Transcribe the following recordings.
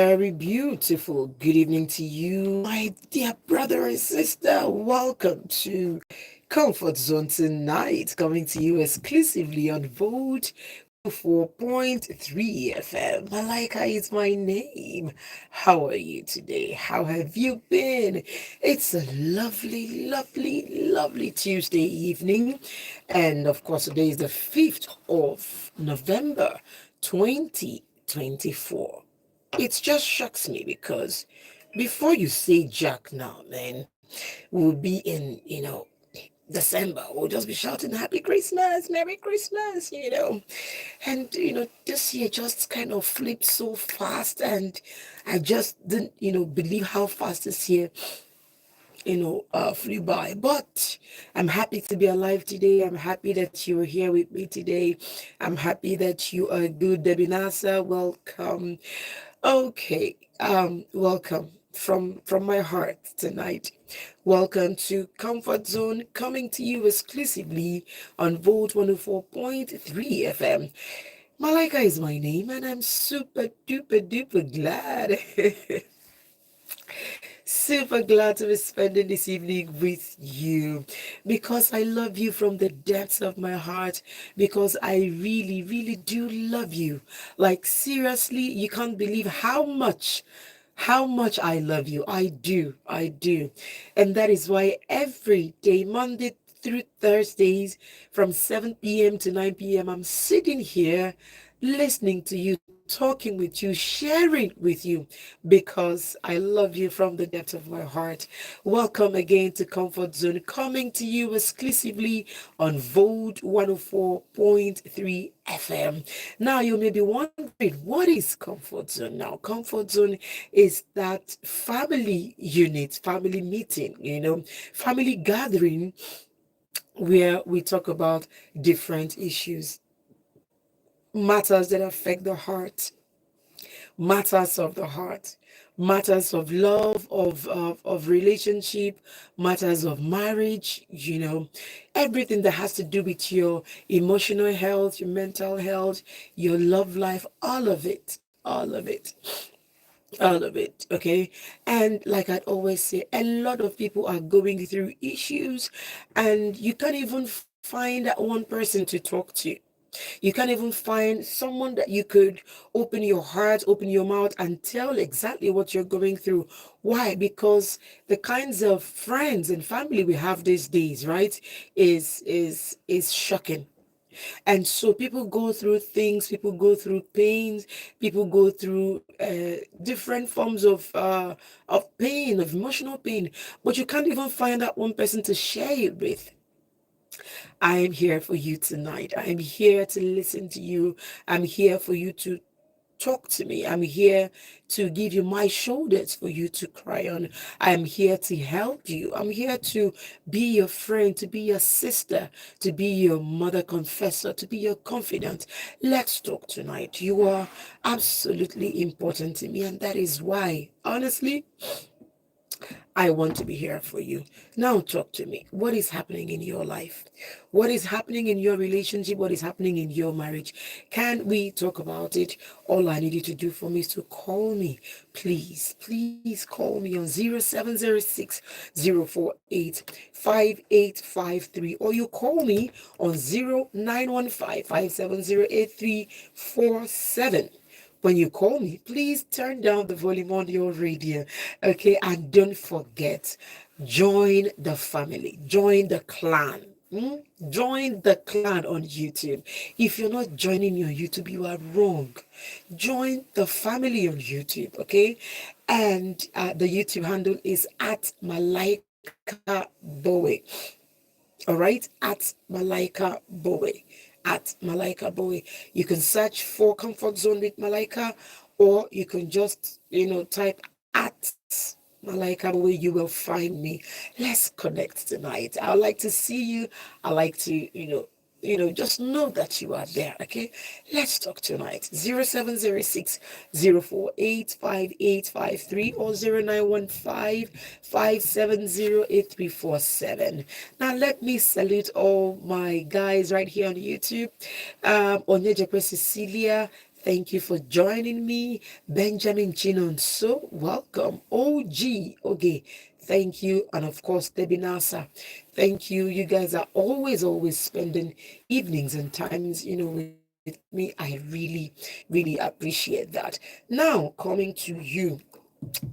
Very beautiful. Good evening to you, my dear brother and sister. Welcome to Comfort Zone tonight, coming to you exclusively on Vote 4.3 FM. Malaika is my name. How are you today? How have you been? It's a lovely, lovely, lovely Tuesday evening. And of course, today is the 5th of November 2024. It just shocks me because before you say Jack now, man, we'll be in, December. We'll just be shouting Happy Christmas, Merry Christmas. And, this year just kind of flipped so fast. And I just didn't, believe how fast this year, flew by. But I'm happy to be alive today. I'm happy that you're here with me today. I'm happy that you are good, Debbie Nasa. Welcome. Okay, welcome from my heart tonight. Welcome to Comfort Zone, coming to you exclusively on Volt 104.3 FM. Malaika is my name, and I'm super duper duper glad. Super glad to be spending this evening with you because I love you from the depths of my heart, because I really, really do love you. Like, seriously, you can't believe how much I love you. I do. And that is why every day, Monday through Thursdays, from 7 p.m. to 9 p.m., I'm sitting here listening to you, talking with you, sharing with you, because I love you from the depth of my heart. Welcome again to Comfort Zone, coming to you exclusively on Vogue 104.3 FM. Now, you may be wondering, what is Comfort Zone now? Comfort Zone is that family unit, family meeting, family gathering where we talk about different issues, matters that affect the heart, matters of the heart, matters of love, of relationship, matters of marriage, everything that has to do with your emotional health, your mental health, your love life, all of it, okay? And like I always say, a lot of people are going through issues, and you can't even find that one person to talk to. You can't even find someone that you could open your heart, open your mouth, and tell exactly what you're going through. Why? Because the kinds of friends and family we have these days, right, is shocking. And so people go through things, people go through pains, people go through different forms of pain, of emotional pain, but you can't even find that one person to share it with. I am here for you tonight. I'm here to listen to you. I'm here for you to talk to me. I'm here to give you my shoulders for you to cry on. I'm here to help you. I'm here to be your friend, to be your sister, to be your mother confessor, to be your confidant. Let's talk tonight. You are absolutely important to me, and that is why, honestly, I want to be here for you. Now, talk to me. What is happening in your life? What is happening in your relationship? What is happening in your marriage? Can we talk about it? All I need you to do for me is to call me. Please, please call me on 0706 5853, or you call me on 0915 5708347. When you call me, please turn down the volume on your radio. Okay, and don't forget, join the family, join the clan. Join the clan on YouTube. If you're not joining me on YouTube, you are wrong. Join the family on YouTube, okay? And the YouTube handle is at Malaika Bowei. All right, at Malaika Bowei. At Malaika Bowei. You can search for Comfort Zone with Malaika, or you can just, type at Malaika Bowei. You will find me. Let's connect tonight. I would like to see you. I like to, just know that you are there, okay? Let's talk tonight. 0706 0485853 or 0915 5708347. Now, let me salute all my guys right here on YouTube. Onyejepe Cecilia, Thank you for joining me. Benjamin Chinon, so welcome. OG, okay. Thank you. And of course, Debbie Nasa. Thank you. You guys are always spending evenings and times, with me. I really appreciate that. Now, coming to you.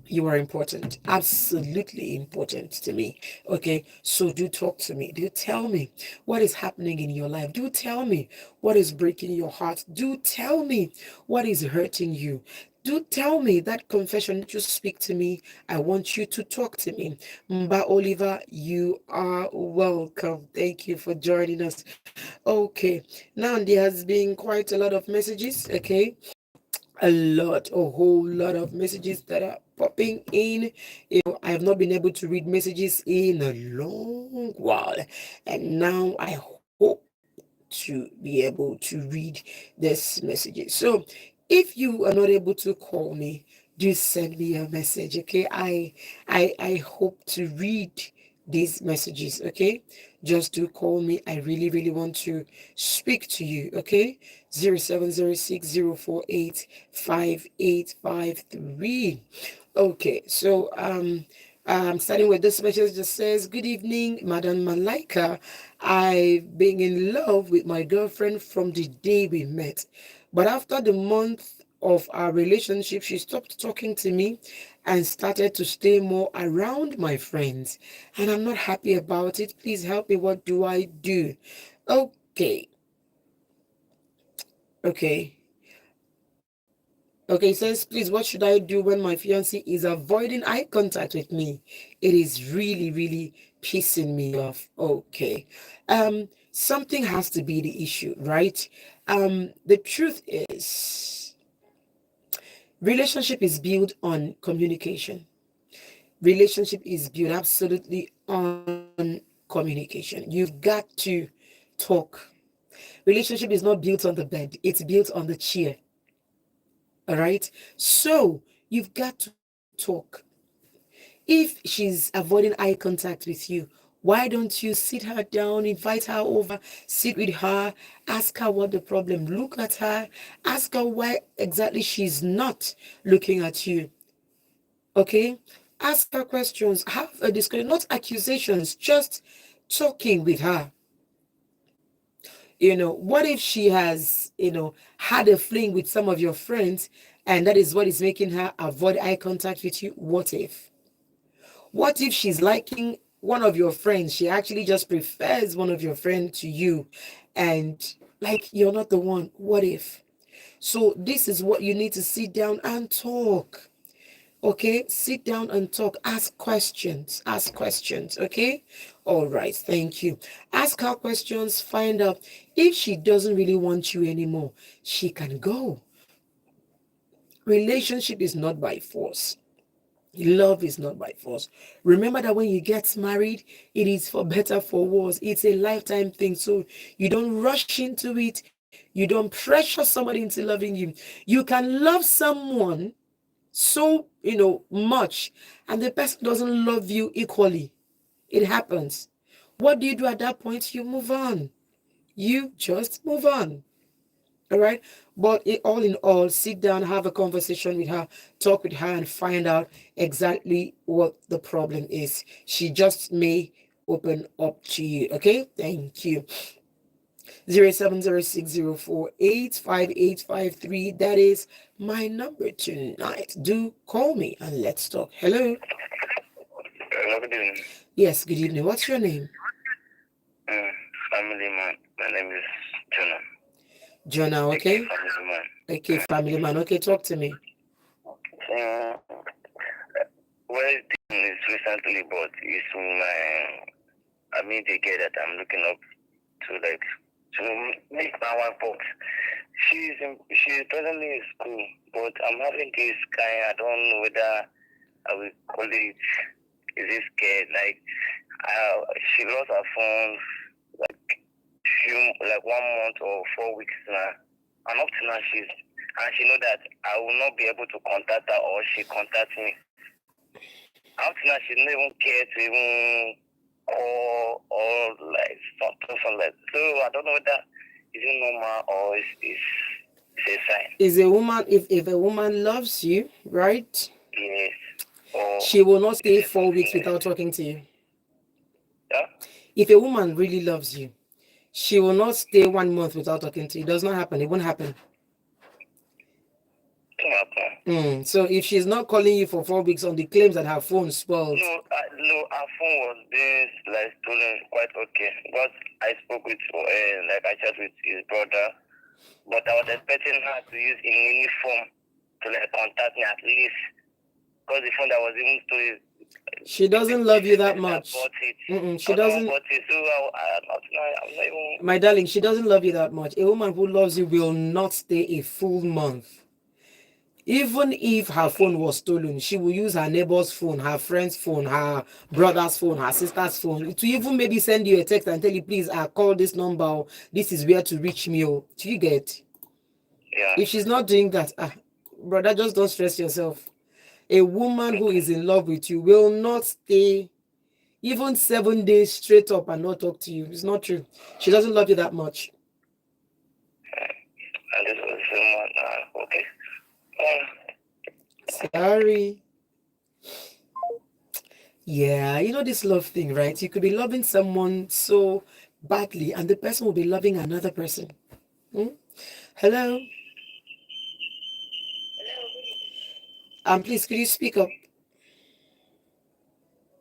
You are important, absolutely important to me. Okay, so do talk to me. Do tell me what is happening in your life. Do tell me what is breaking your heart. Do tell me what is hurting you. Do tell me that confession that you speak to me. I want you to talk to me. Mba Oliver, you are welcome. Thank you for joining us. Okay, now there has been quite a lot of messages. Okay, a whole lot of messages that are popping in. I have not been able to read messages in a long while, and now I hope to be able to read this messages. So if you are not able to call me, do send me a message. Okay, I hope to read these messages. Okay, just do call me. I really want to speak to you. Okay, 0706 048 5853. Okay, so starting with this message that says, "Good evening, Madam Malaika. I've been in love with my girlfriend from the day we met. But after the month of our relationship, she stopped talking to me and started to stay more around my friends. And I'm not happy about it. Please help me. What do I do?" Okay, okay. Okay, it says, "Please, what should I do when my fiancé is avoiding eye contact with me? It is really pissing me off." Okay. Something has to be the issue, right? The truth is, relationship is built on communication. Relationship is built absolutely on communication. You've got to talk. Relationship is not built on the bed, it's built on the chair. All right. So you've got to talk. If she's avoiding eye contact with you, why don't you sit her down, invite her over, sit with her, ask her what the problem, look at her, ask her why exactly she's not looking at you. Okay? Ask her questions, have a discussion, not accusations, just talking with her. What if she has, had a fling with some of your friends and that is what is making her avoid eye contact with you? What if? What if she's liking one of your friends? She actually just prefers one of your friends to you and like you're not the one. What if? So this is what you need to sit down and talk. Okay, sit down and talk. Ask questions. Ask questions. Okay. All right. Thank you. Ask her questions. Find out if she doesn't really want you anymore. She can go. Relationship is not by force. Love is not by force. Remember that when you get married, it is for better, for worse. It's a lifetime thing. So you don't rush into it. You don't pressure somebody into loving you. You can love someone so much and the person doesn't love you equally. It happens. What do you do at that point? You move on. You just move on. All right. But all in all, sit down, have a conversation with her, talk with her, and find out exactly what the problem is. She just may open up to you. Okay. Thank you. 0706 048 5853. That is my number tonight. Do call me and let's talk. Hello. Hello, good evening. Yes, good evening. What's your name? Family man. My name is Jonah. Jonah, okay? Family man. Okay, family man. Okay, talk to me. Uh, well, this is recently, but it's my, the girl that I'm looking up to, like, to make my wife, but she's presently in school, but I'm having this kind, I don't know whether I will call it, is it scared, like, she lost her phone, like 1 month or 4 weeks now. And up to now, she know that I will not be able to contact her or she contact me. Up to now, she don't even care to even call or like something like that. So I don't know whether is it normal or is this. It's a sign. Is a woman, if a woman loves you, right? Yes. Or She will not is stay it 4 weeks something without else? talking to you. Yeah? If a woman really loves you, she will not stay 1 month without talking to you. It does not happen. It won't happen. Okay. So if she's not calling you for 4 weeks on the claims that her phone spoiled, No, our phone was being like stolen quite okay. But I spoke with, like I chat with his brother, but I was expecting her to use a uniform to like contact me at least, because the phone that was even stolen, she doesn't love she's you the that person that much. bought it. She Someone doesn't, bought it, so I'm not even. my darling, she doesn't love you that much. A woman who loves you will not stay a full month. Even if her phone was stolen, she will use her neighbor's phone, her friend's phone, her brother's phone, her sister's phone to even maybe send you a text and tell you, please, I call this number. This is where to reach me. Oh, do you get? Yeah. If she's not doing that, brother, just don't stress yourself. A woman who Okay. is in love with you will not stay even 7 days straight up and not talk to you. It's not true. She doesn't love you that much. And this was the same one. Okay. Um, Sorry. Yeah, you know this love thing, right? You could be loving someone so badly, and the person will be loving another person. Hmm? Hello? Please, could you speak up?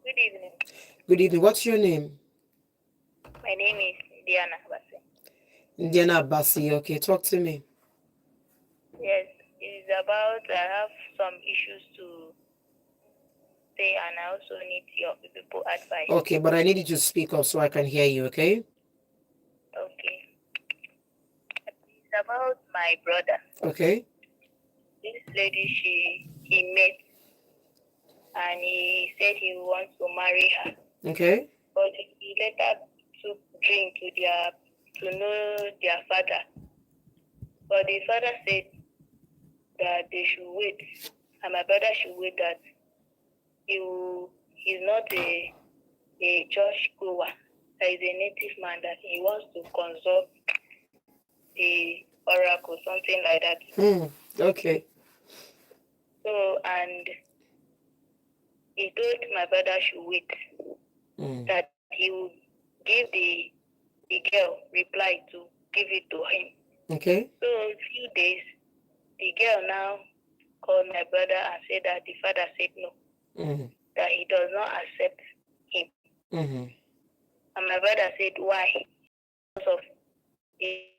Good evening. Good evening. What's your name? My name is Diana Base. Indiana Bassi. Okay, talk to me. Yes, it's about I have some issues to say, and I also need your people advice. Okay, but I need you to speak up so I can hear you, okay? Okay, it's about my brother. Okay. This lady, he met, and he said he wants to marry her, Okay. but he later took drink to know their father. But the father said that they should wait, and my brother should wait, that he's not a church goer, that is a native man, that he wants to consult the oracle, something like that. Okay. So, and he told my brother should wait, that he will give the girl reply to give it to him. Okay. So, a few days, the girl now called my brother and said that the father said no, that he does not accept him. And my brother said, why? Because of the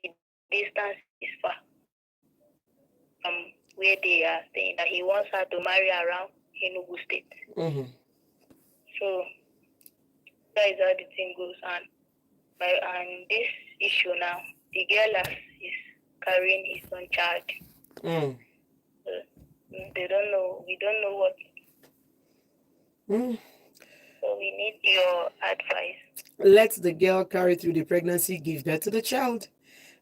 distance is far from where they are staying, that he wants her to marry around Enugu State. So that is how the thing goes. And this issue now, the girl is carrying his own child. So they don't know. We don't know what. So we need your advice. Let the girl carry through the pregnancy, give birth to the child.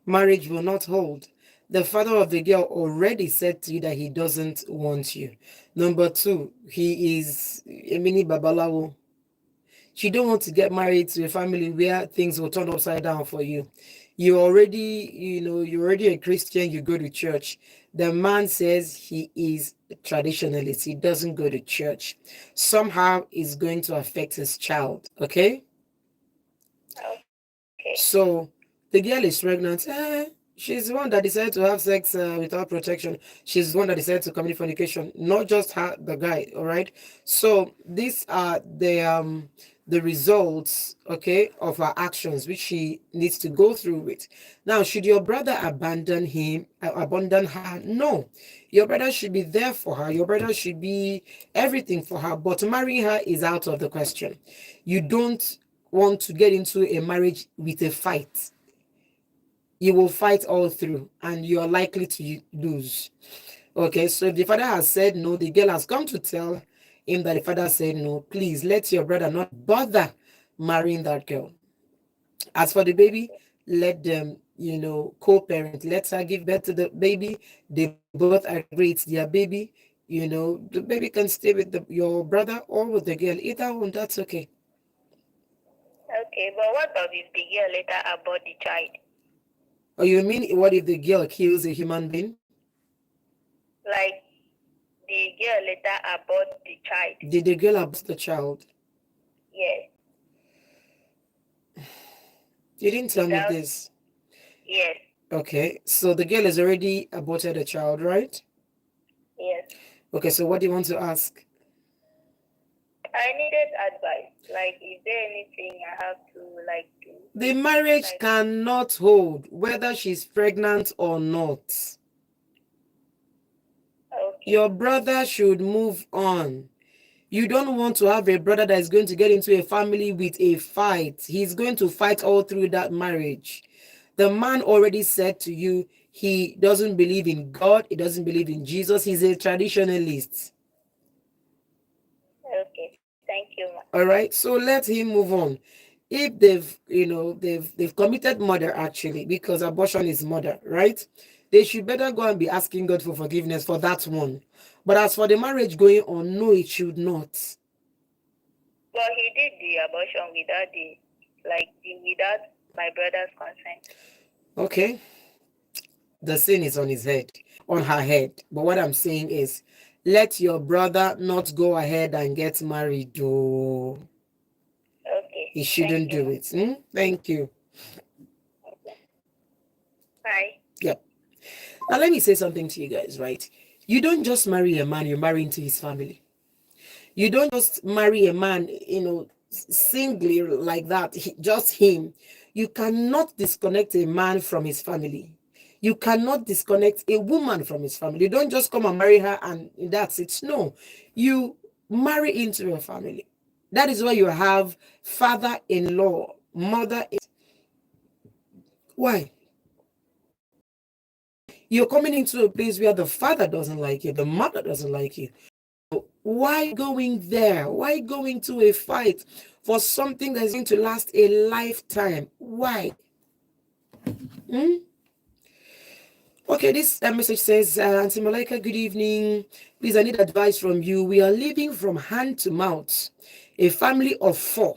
Marriage will not hold. The father of the girl already said to you that he doesn't want you. Number two, he is a mini babalawo. You don't want to get married to a family where things will turn upside down for you. You're already a Christian, you go to church. The man says he is a traditionalist, he doesn't go to church. Somehow it's going to affect his child, okay? Okay. So the girl is pregnant. She's the one that decided to have sex without protection. She's the one that decided to commit fornication, not just her, the guy. All right. So these are the results, okay, of her actions, which she needs to go through with. Now, should your brother abandon her? No. Your brother should be there for her. Your brother should be everything for her. But marrying her is out of the question. You don't want to get into a marriage with a fight. You will fight all through and you are likely to lose. Okay, so if the father has said no, the girl has come to tell him that the father said no. Please let your brother not bother marrying that girl. As for the baby, let them, co-parent. Let her give birth to the baby. They both agree it's their baby. The baby can stay with your brother or with the girl. Either one, that's okay. Okay, but what of if the girl later abort the child? Or you mean what if the girl kills a human being? Like the girl later abort the child. Did the girl abort the child? Yes. You didn't tell me Without. this. Yes. Okay, so the girl has already aborted a child, right? Yes. Okay, so what do you want to ask? I needed advice. Like, is there anything I have to like do? The marriage cannot hold whether she's pregnant or not. Okay. Your brother should move on. You don't want to have a brother that is going to get into a family with a fight. He's going to fight all through that marriage. The man already said to you, he doesn't believe in God. He doesn't believe in Jesus. He's a traditionalist. Okay. Thank you, ma. All right. So let him move on. If they've committed murder actually, because abortion is murder, right? They should better go and be asking God for forgiveness for that one. But as for the marriage going on, no, it should not. Well, he did the abortion without my brother's consent. Okay. The sin is on his head, on her head. But what I'm saying is, let your brother not go ahead and get married, though. Okay. He shouldn't do it. Thank you. Okay. Bye. Yep. Now let me say something to you guys, right? You don't just marry a man, you marry into his family. You don't just marry a man, singly like that, just him. You cannot disconnect a man from his family. You cannot disconnect a woman from his family. You don't just come and marry her and that's it. No, you marry into your family. That is why you have father-in-law, mother. Why? You're coming into a place where the father doesn't like you, the mother doesn't like you. Why going there? Why going to a fight for something that's going to last a lifetime? Why? Okay, this message says, Auntie Malaika, good evening. Please, I need advice from you. We are living from hand to mouth, a family of 4.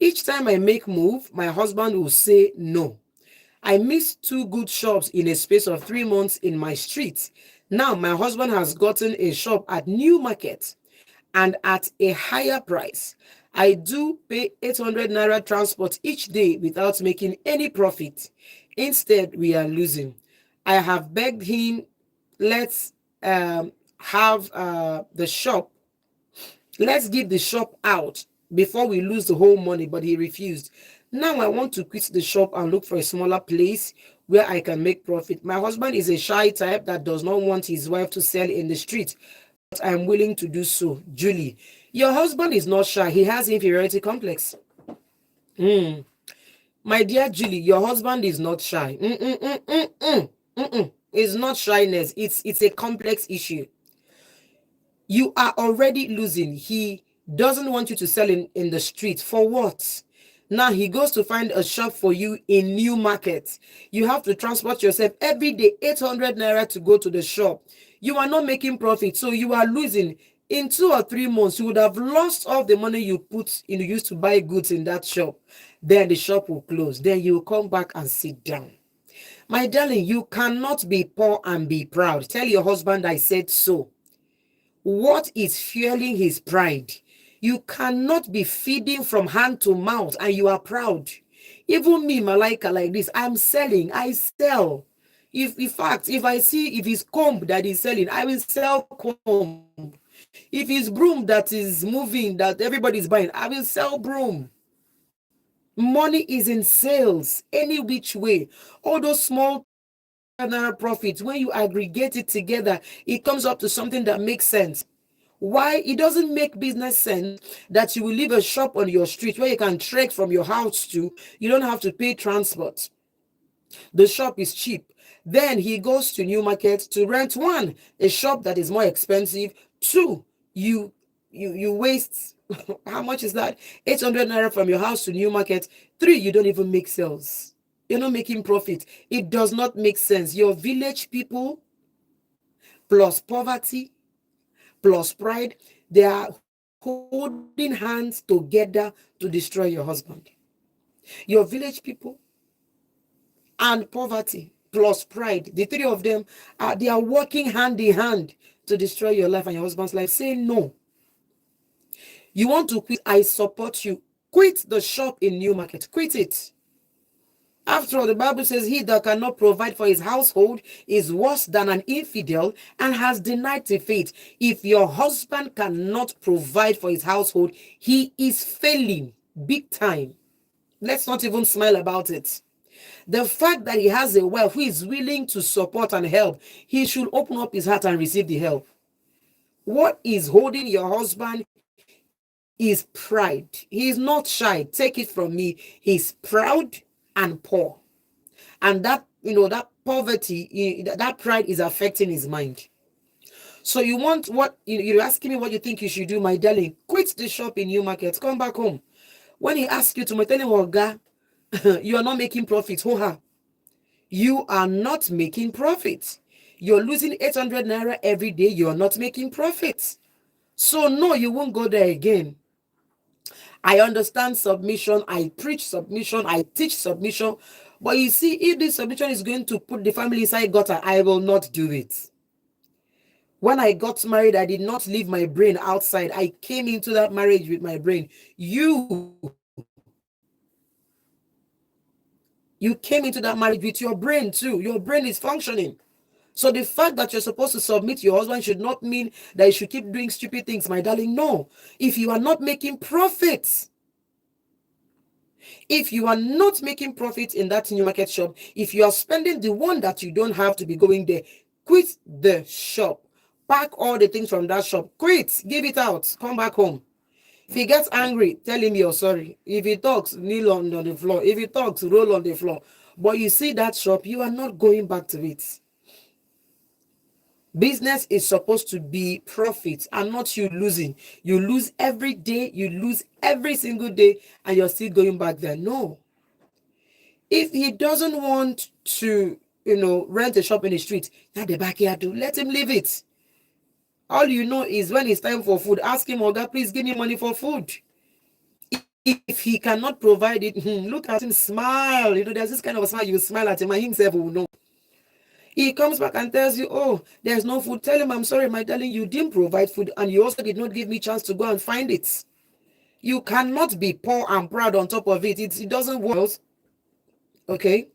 Each time I make move, my husband will say no. I missed 2 good shops in a space of 3 months in my street. Now my husband has gotten a shop at New Market and at a higher price. I do pay 800 naira transport each day without making any profit. Instead, we are losing. I have begged him, let's have the shop, let's give the shop out before we lose the whole money, but he refused. Now I want to quit the shop and look for a smaller place where I can make profit. My husband is a shy type that does not want his wife to sell in the street, but I'm willing to do so. Julie, your husband is not shy. He has inferiority complex. My dear Julie, your husband is not shy. It's not shyness. It's a complex issue. You are already losing. He doesn't want you to sell in the street. For what? Now he goes to find a shop for you in New Market. You have to transport yourself every day, 800 naira to go to the shop. You are not making profit, so you are losing. In 2 or 3 months, you would have lost all the money you used to buy goods in that shop. Then the shop will close. Then you will come back and sit down. My darling, you cannot be poor and be proud. Tell your husband I said so. What is fueling his pride? You cannot be feeding from hand to mouth and you are proud. Even me, Malaika, like this, I'm selling. I sell. If in fact, if I see if it's comb that is selling, I will sell comb. If it's broom that is moving, that everybody's buying, I will sell broom. Money is in sales, any which way. All those small profits, when you aggregate it together, it comes up to something that makes sense. Why? It doesn't make business sense that you will leave a shop on your street where you can trek from your house to, you don't have to pay transport. The shop is cheap. Then he goes to New Market to rent one, a shop that is more expensive. Two, you waste how much is that? 800 naira from your house to New Market. Three, you don't even make sales. You're not making profit. It does not make sense. Your village people plus poverty plus pride, they are holding hands together to destroy your husband. Your village people and poverty plus pride. The three of them they are working hand in hand to destroy your life and your husband's life. Say no. You want to quit? I support you. Quit the shop in New Market. Quit it. After all, the Bible says he that cannot provide for his household is worse than an infidel and has denied the faith. If your husband cannot provide for his household, he is failing big time. Let's not even smile about it. The fact that he has a wife who is willing to support and help, he should open up his heart and receive the help. What is holding your husband is pride. He is not shy. Take it from me. He's proud and poor. And that poverty, that pride is affecting his mind. So you want what you're asking me what you think you should do, my darling. Quit the shop in New Market. Come back home. When he asks you to tell him, Oga, you are not making profits. You are not making profits. You're losing 800 naira every day. You're not making profits. So no, you won't go there again. I understand submission. I preach submission. I teach submission. But you see, if this submission is going to put the family inside gutter, I will not do it. When I got married, I did not leave my brain outside. I came into that marriage with my brain. You came into that marriage with your brain too. Your brain is functioning. So the fact that you're supposed to submit to your husband should not mean that you should keep doing stupid things, my darling. No. If you are not making profits, in that New Market shop, if you are spending the one that you don't have to be going there, quit the shop. Pack all the things from that shop. Quit. Give it out. Come back home. If he gets angry, tell him you're sorry. If he talks, kneel on the floor. If he talks, roll on the floor. But you see that shop, you are not going back to it. Business is supposed to be profit and not you losing. You lose every day, you lose every single day, and you're still going back there. No. If he doesn't want to, rent a shop in the street, not the backyard, let him leave it. All you know is when it's time for food, ask him, Oga, please give me money for food. If he cannot provide it, look at him, smile. There's this kind of a smile, you smile at him, and himself will know. He comes back and tells you, oh, there's no food. Tell him, I'm sorry, my darling, you didn't provide food, and you also did not give me a chance to go and find it. You cannot be poor and proud on top of it. It doesn't work. Okay?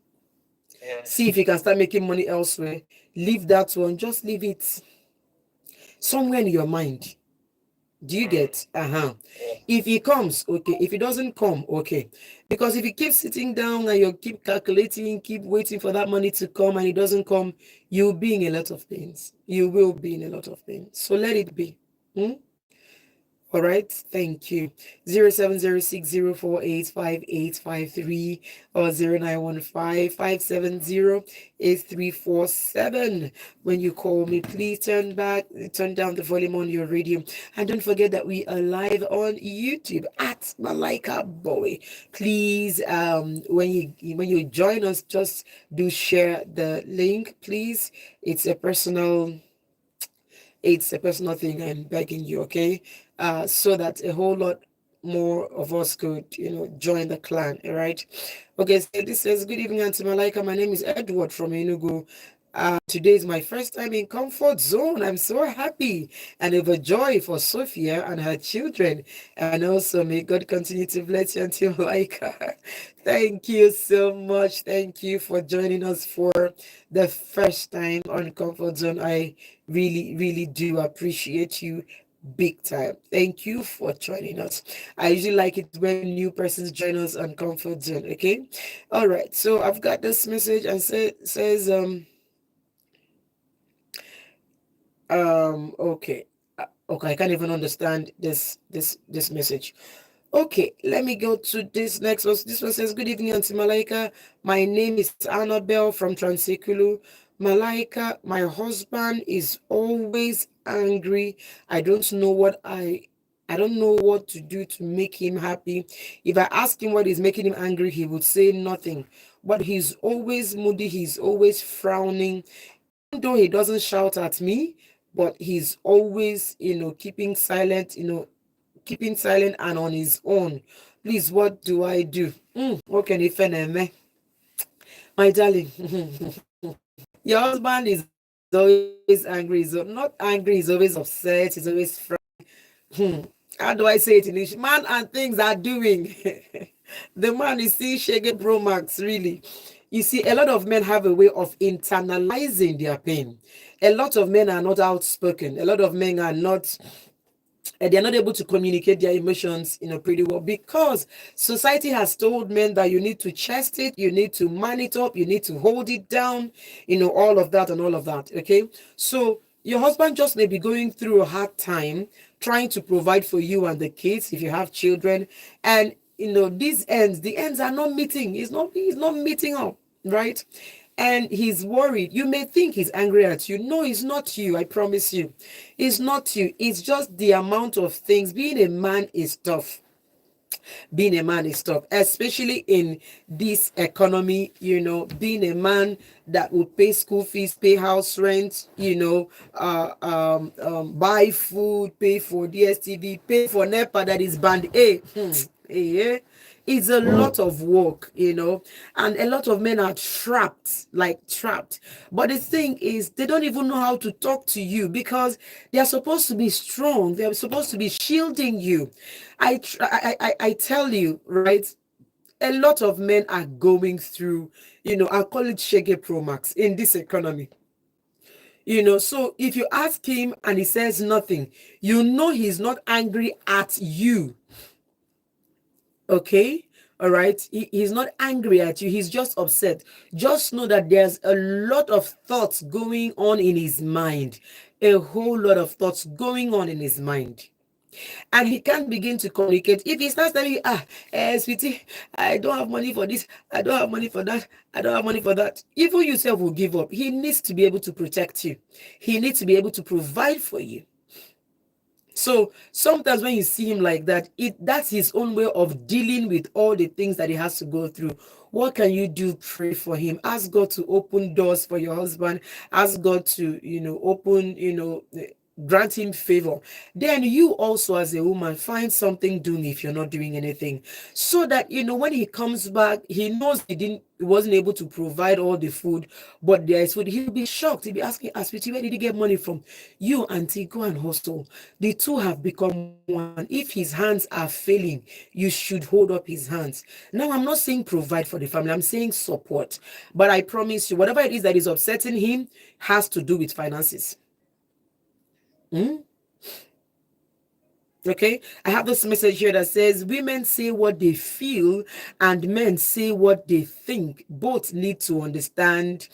Yeah. See if you can start making money elsewhere. Leave that one. Just leave it somewhere in your mind. Do you get? If he comes, okay. If he doesn't come, okay. Because if you keep sitting down and you keep calculating, keep waiting for that money to come and it doesn't come, you'll be in a lot of pains. You will be in a lot of pain. So let it be. All right, thank you. 0706048585 or 0915-570-8347. When you call me, please turn down the volume on your radio. And don't forget that we are live on YouTube at Malaika Bowei. Please, when you join us, just do share the link, please. It's a personal thing. I'm begging you, okay? So that a whole lot more of us could, join the clan. All right. Okay. So this says, good evening, Auntie Malaika. My name is Edward from Enugu. Today is my first time in Comfort Zone. I'm so happy and overjoyed for Sophia and her children. And also, may God continue to bless you, Auntie Malaika. Thank you so much. Thank you for joining us for the first time on Comfort Zone. I really, really do appreciate you big time. Thank you for joining us. I usually like it when new persons join us on Comfort Zone. Okay. All right. So I've got this message and says okay. Okay, I can't even understand this message. Okay, let me go to this next one. This one says, good evening, Auntie Malaika. My name is Annabelle from Transekulu. Malaika, my husband is always angry. I don't know what to do to make him happy. If I ask him what is making him angry, he would say nothing. But he's always moody, he's always frowning. Even though he doesn't shout at me, but he's always, keeping silent, and on his own. Please, what do I do? What can he My darling, your husband is always angry. He's not angry. He's always upset. He's always how do I say it in English? Man and things are doing. The man is seeing Shege Pro Max, really. You see, a lot of men have a way of internalizing their pain. A lot of men are not outspoken. A lot of men are not they're not able to communicate their emotions pretty well, because society has told men that you need to chest it, you need to man it up, you need to hold it down, all of that and all of that. Okay, so your husband just may be going through a hard time trying to provide for you and the kids if you have children, and the ends are not meeting. He's not meeting up, right? And he's worried. You may think he's angry at you. No, it's not you. I promise you. It's not you. It's just the amount of things. Being a man is tough. Being a man is tough, especially in this economy. Being a man that will pay school fees, pay house rent, buy food, pay for DSTV, pay for NEPA that is band A. Yeah. It's a lot of work, and a lot of men are trapped, like trapped. But the thing is, they don't even know how to talk to you, because they are supposed to be strong. They are supposed to be shielding you. I tell you, right? A lot of men are going through, I call it Shege Pro Max in this economy. So if you ask him and he says nothing, he's not angry at you. Okay, all right, he's not angry at you, he's just upset. Just know that there's a lot of thoughts going on in his mind, a whole lot of thoughts going on in his mind, and he can't begin to communicate. If he starts telling you, sweetie, I don't have money for this, I don't have money for that, I don't have money for that, even yourself will give up. He needs to be able to protect you, he needs to be able to provide for you. So sometimes when you see him like that, that's his own way of dealing with all the things that he has to go through. What can you do? Pray for him. Ask God to open doors for your husband. Ask God to, open, grant him favor. Then you also, as a woman, find something doing if you're not doing anything, so that when he comes back, he knows he wasn't able to provide all the food, but there is food. He'll be shocked. He'll be asking, Aspiti, where did he get money from? You, auntie, go and hustle. The two have become one. If his hands are failing, you should hold up his hands. Now, I'm not saying provide for the family, I'm saying support. But I promise you, whatever it is that is upsetting him has to do with finances. Okay, I have this message here that says women say what they feel and men say what they think. Both need to understand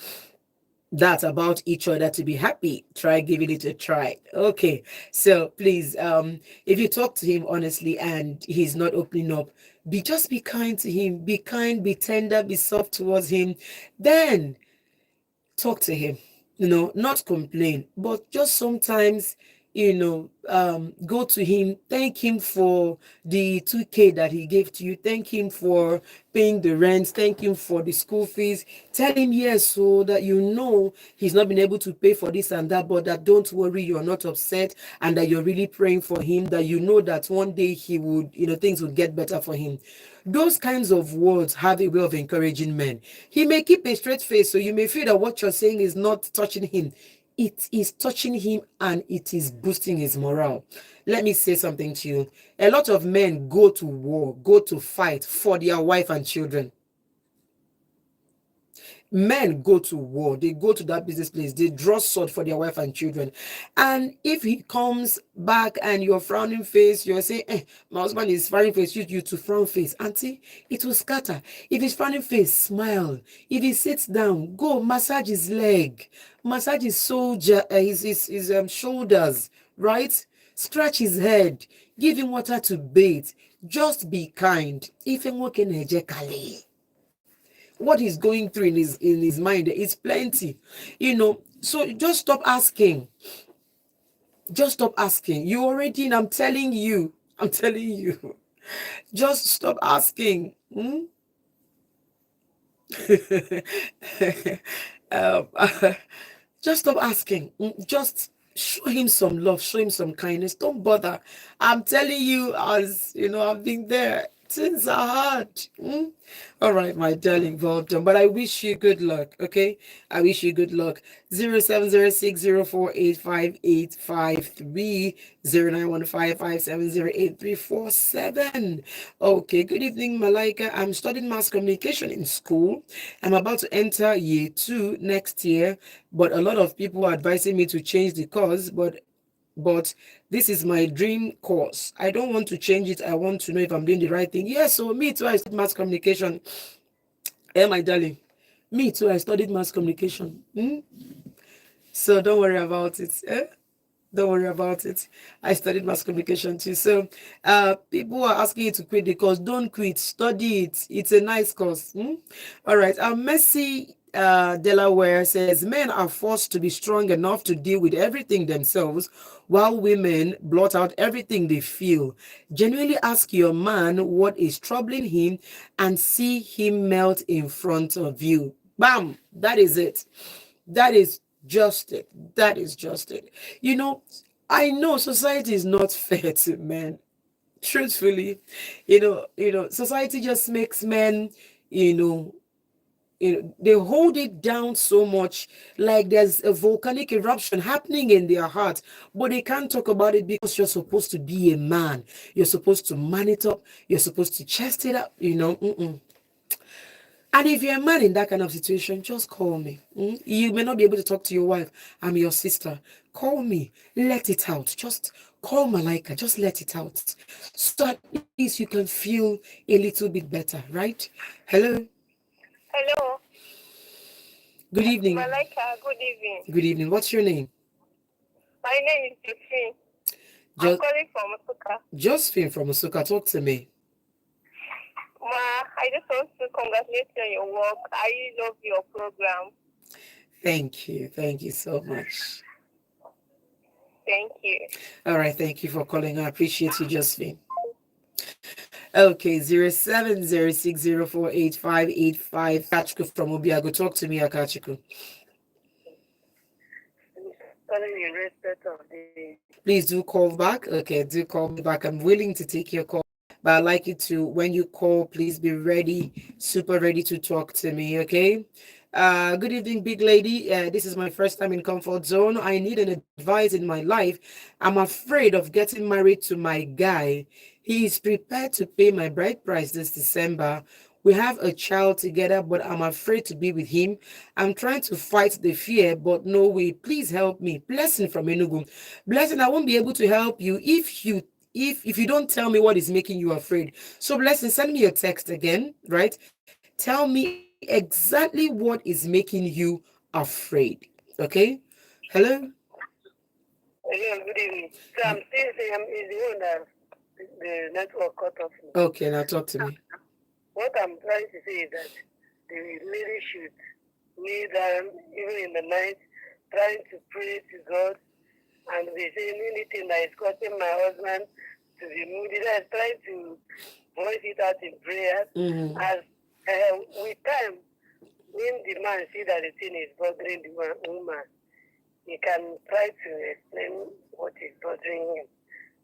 that about each other to be happy. Try giving it a try. Okay, so please, if you talk to him honestly and he's not opening up, just be kind to him. Be kind, be tender, be soft towards him. Then talk to him, not complain, but just sometimes, go to him, thank him for the 2K that he gave to you, thank him for paying the rent, thank him for the school fees. Tell him yes, so that he's not been able to pay for this and that, but that don't worry, you're not upset, and that you're really praying for him, that that one day he would, things would get better for him. Those kinds of words have a way of encouraging men. He may keep a straight face, so you may feel that what you're saying is not touching him. It is touching him and it is boosting his morale. Let me say something to you. A lot of men go to war, go to fight for their wife and children. Men go to war, they go to that business place, they draw sword for their wife and children. And if he comes back and you're frowning face, you're saying, my husband is frowning face, you to frown face, auntie, it will scatter. If he's frowning face, smile. If he sits down, go massage his leg, massage his soldier, his shoulders, right? Scratch his head, give him water to bathe. Just be kind. If what he's going through in his mind is plenty, so just stop asking. Just stop asking. You already, and I'm telling you, just stop asking. um, just stop asking. Just show him some love, show him some kindness. Don't bother. I'm telling you, as I've been there. Things are hard. All right, my darling, well done. But I wish you good luck, okay? I wish you good luck. 0706048585309155708347. Okay, good evening, Malaika. I'm studying mass communication in school. I'm about to enter year 2 next year, but a lot of people are advising me to change the course, but this is my dream course. I don't want to change it. I want to know if I'm doing the right thing. Yes, so me too, I studied mass communication. My darling, me too, I studied mass communication. So don't worry about it. Don't worry about it. I studied mass communication too. So people are asking you to quit the course. Don't quit. Study it. It's a nice course. All right. Messi Delaware says men are forced to be strong enough to deal with everything themselves, while women blot out everything they feel. Genuinely ask your man what is troubling him and see him melt in front of you. Bam! That is it. That is just it. That is just it. I know society is not fair to men. Truthfully, society just makes men, you know, they hold it down so much, like there's a volcanic eruption happening in their heart, but they can't talk about it because you're supposed to be a man. You're supposed to man it up. You're supposed to chest it up. And if you're a man in that kind of situation, just call me. You may not be able to talk to your wife. I'm your sister. Call me. Let it out. Just call Malaika. Just let it out. So at least you can feel a little bit better, right? Hello. Hello. Good evening. Malaika, good evening. Good evening. What's your name? My name is Josephine. I'm calling from Osuka. Josephine from Osuka. Talk to me. Ma, I just want to congratulate you on your work. I really love your program. Thank you. Thank you so much. Thank you. All right. Thank you for calling. I appreciate you, Josephine. Okay, 0706048585. Kachiku from Obiago. Talk to me, Akachiku. Please do call back. Okay, do call me back. I'm willing to take your call, but I'd like you to, when you call, please be ready, super ready to talk to me, okay? Good evening, big lady. This is my first time in comfort zone. I need an advice in my life. I'm afraid of getting married to my guy. He is prepared to pay my bride price this December. We have a child together, but I'm afraid to be with him. I'm trying to fight the fear, but no way. Please help me. Blessing from Enugu. Blessing, I won't be able to help you if you don't tell me what is making you afraid. So Blessing, send me a text again, right? Tell me exactly what is making you afraid. Okay? Hello? Hello, good evening. So I'm still saying is the one that the network cut off. Okay, now talk to me. What I'm trying to say is that the lady should kneel down even in the night, trying to pray to God and be saying anything that is causing my husband to be moody. That's trying to voice it out in prayer. As with time, when the man see that the thing is bothering the woman, he can try to explain what is bothering him.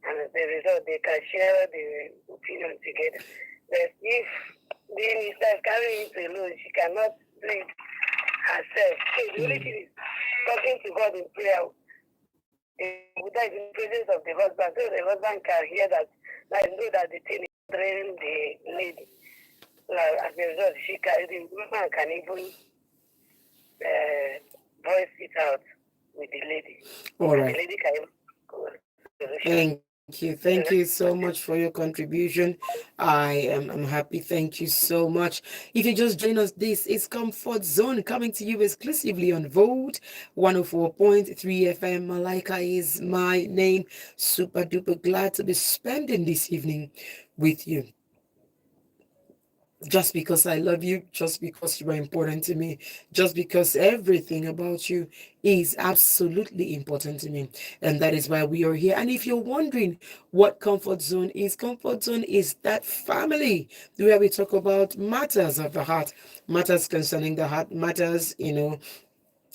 And as a result, they can share the opinion together. But if the minister is carrying it alone, she cannot bring herself. So the only thing is talking to God in prayer. That is in the presence of the husband, so the husband can hear that, like, know that the thing is bothering the lady. Like, as a result, the woman can even voice it out with the lady. All right. The lady can Thank you. Thank you so much for your contribution. I'm happy. Thank you so much. If you just join us, this is Comfort Zone coming to you exclusively on Vote 104.3 FM. Malaika is my name. Super duper glad to be spending this evening with you. Just because I love you, just because you are important to me, just because everything about you is absolutely important to me. And that is why we are here. And if you're wondering what Comfort Zone is that family where we talk about matters of the heart, matters concerning the heart, matters,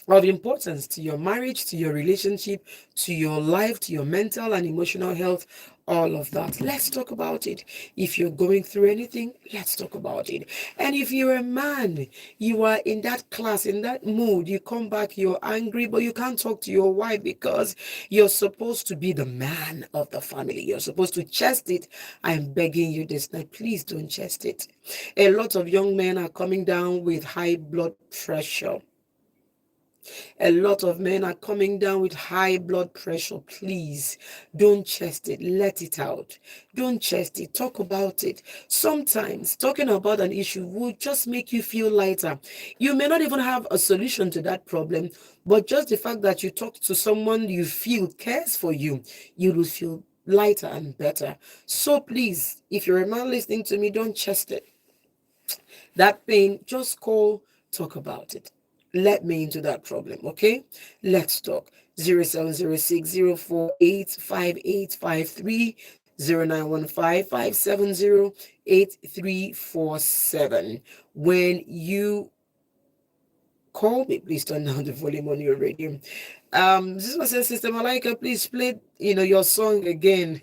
of importance to your marriage, to your relationship, to your life, to your mental and emotional health, all of that. Let's talk about it. If you're going through anything, let's talk about it. And if you're a man, you are in that class, in that mood, you come back, you're angry, but you can't talk to your wife because you're supposed to be the man of the family. You're supposed to chest it. I'm begging you this night, please don't chest it. A lot of young men are coming down with high blood pressure. A lot of men are coming down with high blood pressure. Please don't chest it. Let it out. Don't chest it. Talk about it. Sometimes talking about an issue will just make you feel lighter. You may not even have a solution to that problem, but just the fact that you talk to someone you feel cares for you, you will feel lighter and better. So please, if you're a man listening to me, don't chest it. That pain, just call, talk about it. Let me into that problem, okay? Let's talk. 0706048585309155708347. When you call me, please turn down the volume on your radio. This was a Sister Malaika, please play, your song again.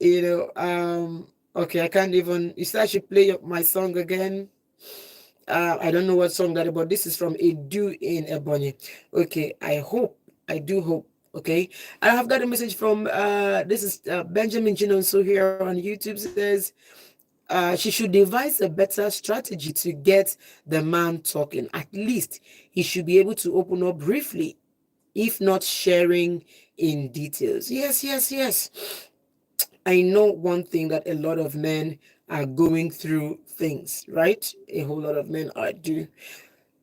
Okay, I can't even, you said I should play my song again. I don't know what song that is, but this is from Edu in Ebony. Okay, I do hope. Okay, I have got a message from this is Benjamin Jinonso here on YouTube. Says she should devise a better strategy to get the man talking. At least he should be able to open up briefly, if not sharing in details. Yes, yes, yes. I know one thing, that a lot of men are going through things, right? A whole lot of men are do.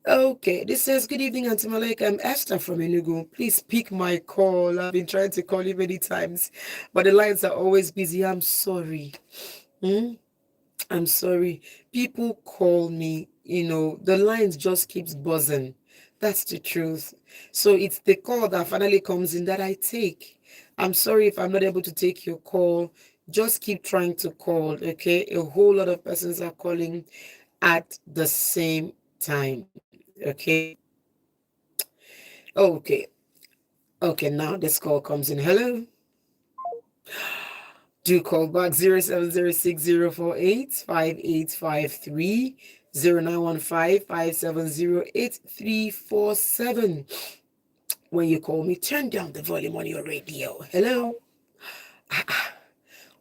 Okay, this says, good evening, Auntie Malaika. I'm Esther from Enugu. Please pick my call. I've been trying to call you many times, but the lines are always busy. I'm sorry. Hmm? I'm sorry. People call me, the lines just keeps buzzing. That's the truth. So it's the call that finally comes in that I take. I'm sorry if I'm not able to take your call. Just keep trying to call, okay? A whole lot of persons are calling at the same time, okay? Okay. Okay, now this call comes in. Hello? Do call back 0706048553 When you call me, turn down the volume on your radio. Hello?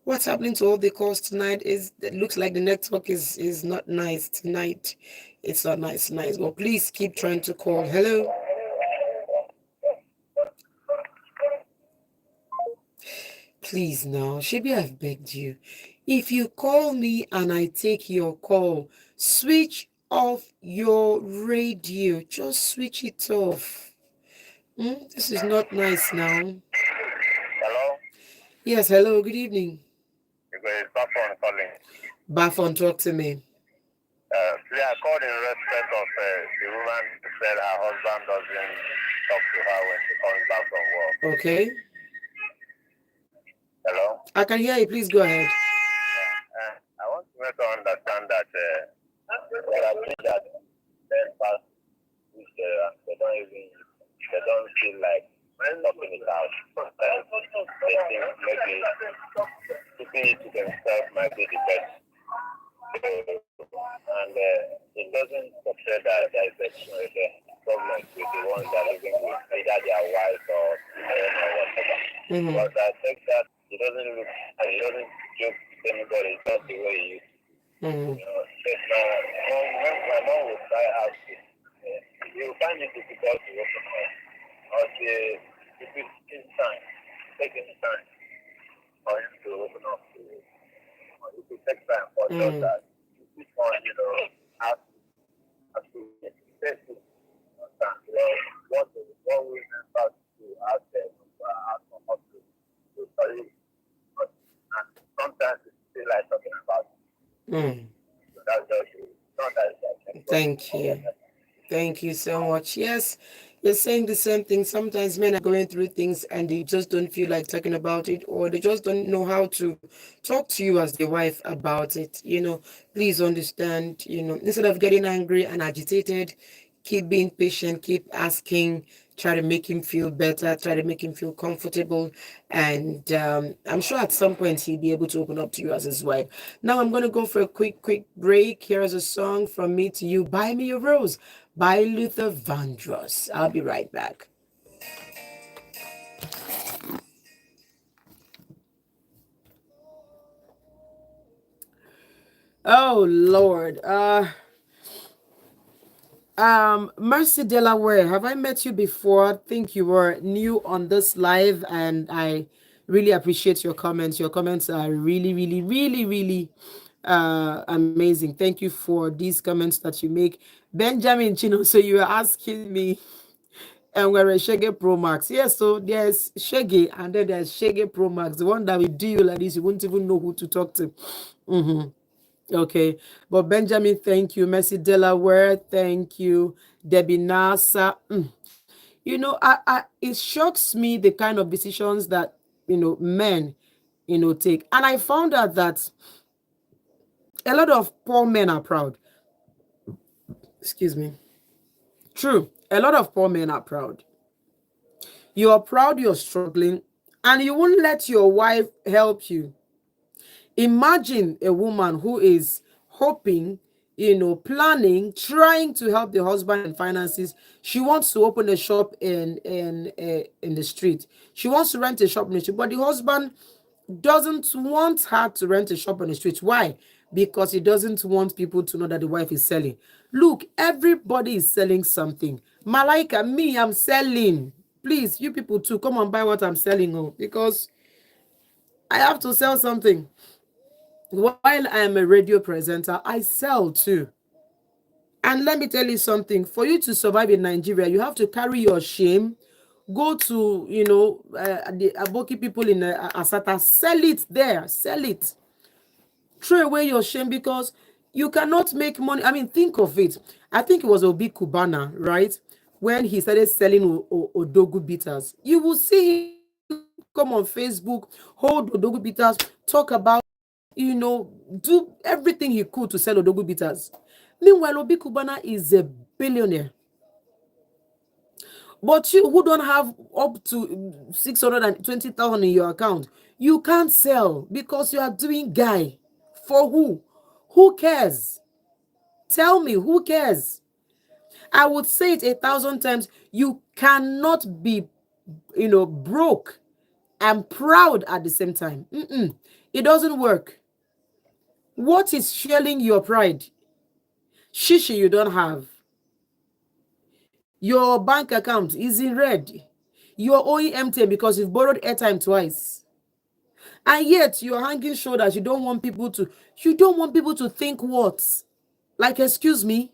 What's happening to all the calls tonight? It looks like the network is not nice tonight. It's not nice. Well, please keep trying to call. Hello? Please now, Shebi, I've begged you. If you call me and I take your call, switch off your radio. Just switch it off. This is not nice now. Hello? Yes, hello, good evening. It's Bafon calling. Bafon, talk to me. Today I called in respect of the woman who said her husband doesn't talk to her when she comes back from work. Okay. Hello? I can hear you. Please go ahead. I want to make her understand that there are things that men pass which they don't feel like talking it out. Sometimes they think maybe keeping it to themselves might be the best. And it doesn't portray that there is a problem with the ones that are living with either their wife or parents or whatever. But I think that it doesn't look and it doesn't joke with anybody just the way he used to. There's when my mom will try out this, you will find it difficult to open up. Or if it's time, taking time for him to open up to you. It will take time for just that. This one, has to take to understand what we have to ask them how to study. And sometimes it's still like talking about it. So that's just not that. Thank you. Thank you so much. Yes, you're saying the same thing. Sometimes men are going through things and they just don't feel like talking about it, or they just don't know how to talk to you as their wife about it. Please understand, instead of getting angry and agitated, keep being patient, keep asking, try to make him feel better, try to make him feel comfortable. And I'm sure at some point he'll be able to open up to you as his wife. Now I'm going to go for a quick break. Here's a song from me to you, Buy Me a Rose by Luther Vandross. I'll be right back. Oh Lord. Mercy Delaware, have I met you before? I think you were new on this live, and I really appreciate your comments. Your comments are really amazing. Thank you for these comments that you make. Benjamin Chino, so you were asking me, and we're a Shege Pro Max. Yes, so there's Shege, and then there's Shege Pro Max, the one that will do you like this, you won't even know who to talk to. Okay, but Benjamin, thank you. Mercy Delaware, thank you. Debbie Nasa. You know, it shocks me the kind of decisions that, men, take. And I found out that a lot of poor men are proud. Excuse me. True. A lot of poor men are proud. You are proud you're struggling, and you won't let your wife help you. Imagine a woman who is hoping, planning, trying to help the husband in finances. She wants to open a shop in the street. She wants to rent a shop in the street, but the husband doesn't want her to rent a shop on the street. Why? Because he doesn't want people to know that the wife is selling. Look, everybody is selling something. Malaika, me, I'm selling. Please, you people too, come and buy what I'm selling, because I have to sell something. While I am a radio presenter, I sell too. And let me tell you something. For you to survive in Nigeria, you have to carry your shame. Go to, the Aboki people in Asata. Sell it there. Sell it. Throw away your shame, because you cannot make money. I mean, think of it. I think it was Obi Kubana, right? When he started selling Odogu bitters. You will see him come on Facebook, hold Odogu bitters, talk about, do everything he could to sell Odogu bitters. Meanwhile, Obi Kubana is a billionaire. But you who don't have up to 620,000 in your account, you can't sell because you are doing guy. For who? Who cares? Tell me, who cares? I would say it 1,000 times. You cannot be, broke and proud at the same time. It doesn't work. What is fueling your pride? Shishi you don't have. Your bank account is in red. You're owing empty because you've borrowed airtime twice. And yet you're hanging shoulders. You don't want people to think what? Like, excuse me?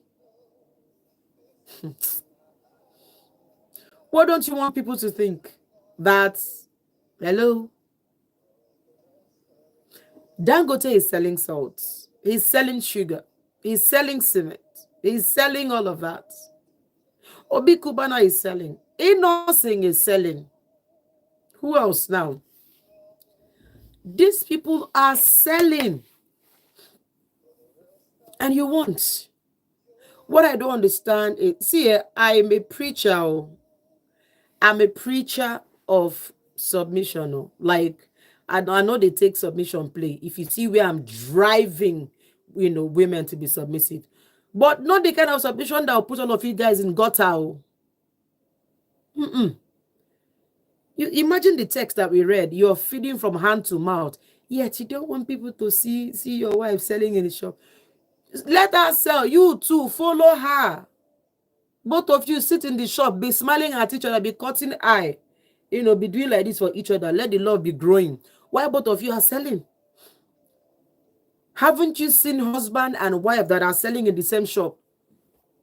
What don't you want people to think? That, hello? Dangote is selling salt. He's selling sugar. He's selling cement. He's selling all of that. Obi Kubana is selling. Innocent is selling. Who else now? These people are selling. And you want. What I don't understand is, see, I'm a preacher. I'm a preacher of submission. Like, I know they take submission play. If you see where I'm driving, women to be submissive. But not the kind of submission that will put all of you guys in gutter. You imagine the text that we read. You're feeding from hand to mouth. Yet you don't want people to see your wife selling in the shop. Let her sell. You too, follow her. Both of you sit in the shop, be smiling at each other, be cutting eye. Be doing like this for each other. Let the love be growing. Why both of you are selling? Haven't you seen husband and wife that are selling in the same shop?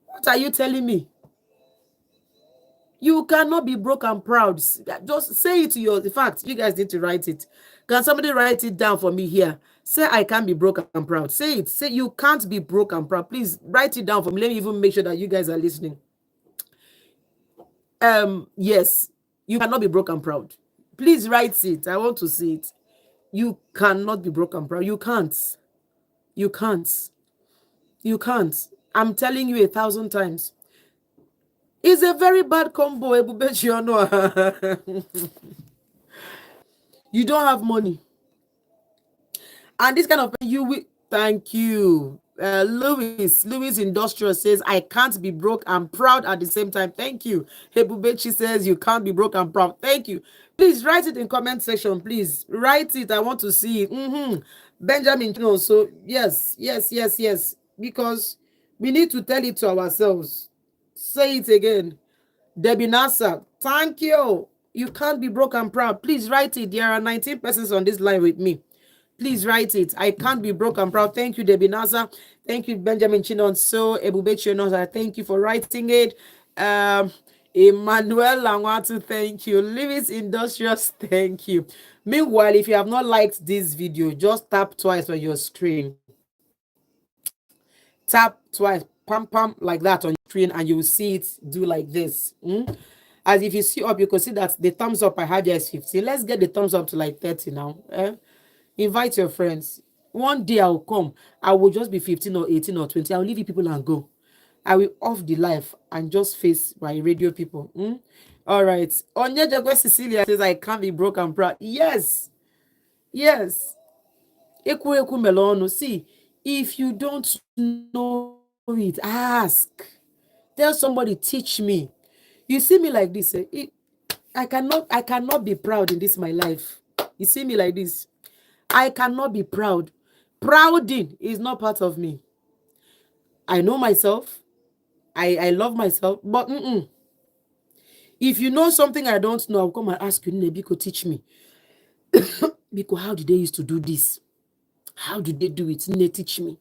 What are you telling me? You cannot be broke and proud. Just say it to your... In fact, you guys need to write it. Can somebody write it down for me here? Say, I can't be broke and proud. Say it. Say, you can't be broke and proud. Please write it down for me. Let me even make sure that you guys are listening. Yes, you cannot be broke and proud. Please write it. I want to see it. You cannot be broke and proud. You can't. You can't. You can't. I'm telling you 1,000 times. It's a very bad combo, Ebubechi Ono. You don't have money. And this kind of you will thank you. Louis Industrial says, I can't be broke and proud at the same time. Thank you. Hebubechi says, you can't be broke and proud. Thank you. Please write it in comment section. Please write it. I want to see it. Benjamin, so yes. Because we need to tell it to ourselves. Say it again. Debbie Nasa, thank you. You can't be broke and proud. Please write it. There are 19 persons on this line with me. Please write it. I can't be broke and proud. Thank you, Debbie Naza. Thank you, Benjamin Chinon. So, Ebubechi Onoza. Thank you for writing it. Emmanuel Langwatu, thank you. Lewis Industrious, thank you. Meanwhile, if you have not liked this video, just tap twice on your screen. Tap twice, pam, like that on your screen, and you will see it do like this. As if you see up, you can see that the thumbs up I have here is 15. Let's get the thumbs up to like 30 now. Invite your friends. One day I'll come. I will just be 15 or 18 or 20. I'll leave you people and go. I will off the life and just face my radio people. All right. Onyejago Cecilia says, I can't be broke and proud. Yes. Eku eku melono. See, if you don't know it, ask. Tell somebody, teach me. You see me like this. I cannot be proud in this my life. You see me like this. I cannot be proud. Prouding is not part of me. I know myself. I love myself. But if you know something I don't know, I'll come and ask you, Nebiko, teach me. Because how did they used to do this? How did they do it? Nne, teach me.